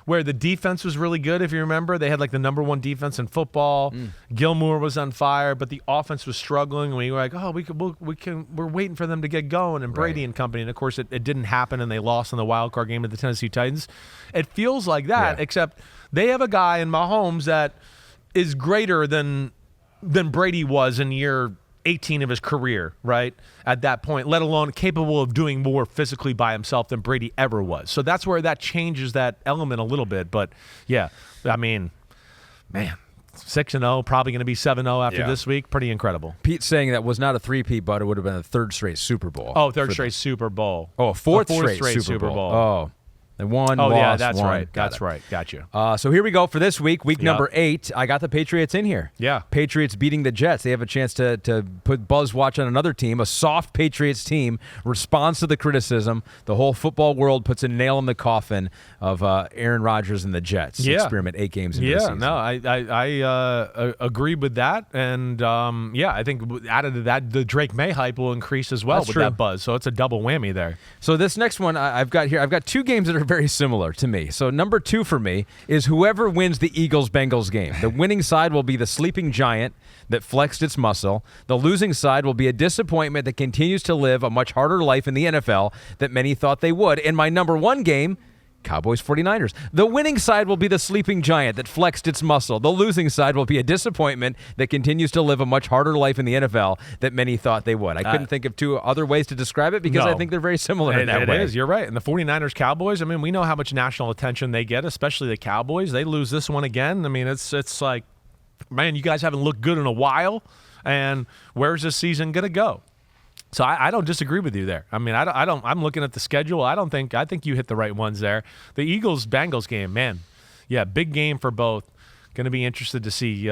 [SPEAKER 2] where the defense was really good. If you remember, they had like the number 1 defense in football. Gilmore was on fire, but the offense was struggling. We were like, oh, we're waiting for them to get going, and Brady and company. And of course, it didn't happen, and they lost in the wild card game to the Tennessee Titans. It feels like that, except they have a guy in Mahomes that is greater than Brady was in year 18 of his career, right? At that point, let alone capable of doing more physically by himself than Brady ever was. So that's where that changes that element a little bit. But yeah, I mean, man, 6-0, probably going to be 7-0 after this week. Pretty incredible.
[SPEAKER 1] Pete's saying that was not a three-peat, but it would have been a third straight Super Bowl.
[SPEAKER 2] Oh, third straight Super Bowl.
[SPEAKER 1] Oh, a fourth straight Super Bowl. Oh. They won, lost,
[SPEAKER 2] yeah, that's
[SPEAKER 1] won.
[SPEAKER 2] right. That's right. Got you.
[SPEAKER 1] So here we go for this week, number 8. I got the Patriots in here.
[SPEAKER 2] Yeah.
[SPEAKER 1] Patriots beating the Jets. They have a chance to put buzzwatch on another team. A soft Patriots team responds to the criticism. The whole football world puts a nail in the coffin of Aaron Rodgers and the Jets. Experiment 8 games into the season.
[SPEAKER 2] No, I agree with that. And, I think added to that, the Drake May hype will increase as well that buzz. So it's a double whammy there.
[SPEAKER 1] So this next one I've got 2 games that are very similar to me. So number 2 for me is whoever wins the Eagles-Bengals game. The winning side will be the sleeping giant that flexed its muscle. The losing side will be a disappointment that continues to live a much harder life in the NFL that many thought they would. In my number 1 game, Cowboys 49ers. The winning side will be the sleeping giant that flexed its muscle. The losing side will be a disappointment that continues to live a much harder life in the NFL that many thought they would. I couldn't think of 2 other ways to describe it because I think they're very similar in that way.
[SPEAKER 2] It is. You're right. And the 49ers Cowboys, I mean, we know how much national attention they get, especially the Cowboys. They lose this one again. I mean, it's like, man, you guys haven't looked good in a while, and where's this season going to go? So I don't disagree with you there. I mean, I don't. I'm looking at the schedule. I think you hit the right ones there. The Eagles-Bengals game, man, big game for both. Going to be interested to see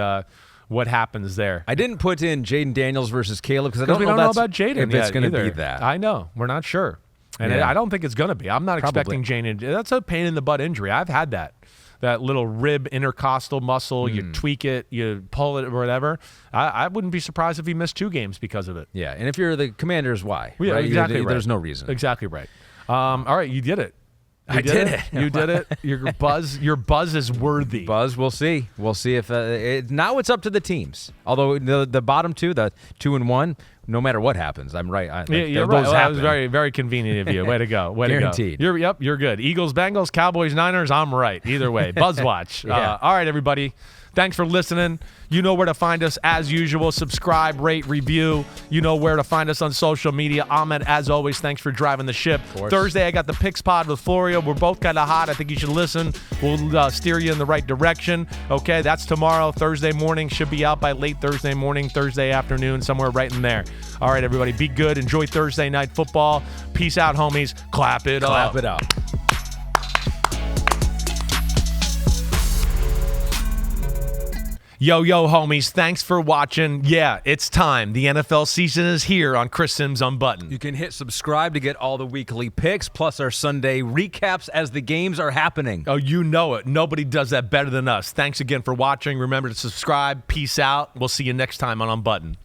[SPEAKER 2] what happens there.
[SPEAKER 1] I didn't put in Jaden Daniels versus Caleb because
[SPEAKER 2] we don't know about Jaden.
[SPEAKER 1] If it's going to be that,
[SPEAKER 2] I know we're not sure, and I don't think it's going to be. I'm not expecting Jaden. That's a pain in the butt injury. I've had that. That little rib intercostal muscle, you tweak it, you pull it, or whatever. I wouldn't be surprised if he missed 2 games because of it.
[SPEAKER 1] Yeah, and if you're the Commanders, why?
[SPEAKER 2] Yeah,
[SPEAKER 1] right?
[SPEAKER 2] Exactly right.
[SPEAKER 1] There's no reason.
[SPEAKER 2] Exactly right. All right, you did it.
[SPEAKER 1] I did it.
[SPEAKER 2] You did it. Your buzz is worthy.
[SPEAKER 1] Buzz, we'll see. We'll see if now it's up to the teams. Although the bottom 2, the 2 and 1, no matter what happens, I'm right.
[SPEAKER 2] You're right. Well, that was very, very convenient of you. Way to go. Way
[SPEAKER 1] Guaranteed.
[SPEAKER 2] to go. You're good. Eagles, Bengals, Cowboys, Niners. I'm right. Either way. Buzz watch. All right, everybody. Thanks for listening. You know where to find us as usual. Subscribe, rate, review. You know where to find us on social media. Ahmed, as always, thanks for driving the ship. Thursday, I got the Picks Pod with Florio. We're both kind of hot. I think you should listen. We'll steer you in the right direction. Okay, that's tomorrow. Thursday morning. Should be out by late Thursday morning, Thursday afternoon, somewhere right in there. All right, everybody, be good. Enjoy Thursday night football. Peace out, homies. Clap it up.
[SPEAKER 1] Clap it up.
[SPEAKER 2] Yo, homies, thanks for watching. Yeah, it's time. The NFL season is here on Chris Simms Unbuttoned.
[SPEAKER 1] You can hit subscribe to get all the weekly picks, plus our Sunday recaps as the games are happening.
[SPEAKER 2] Oh, you know it. Nobody does that better than us. Thanks again for watching. Remember to subscribe. Peace out. We'll see you next time on Unbuttoned.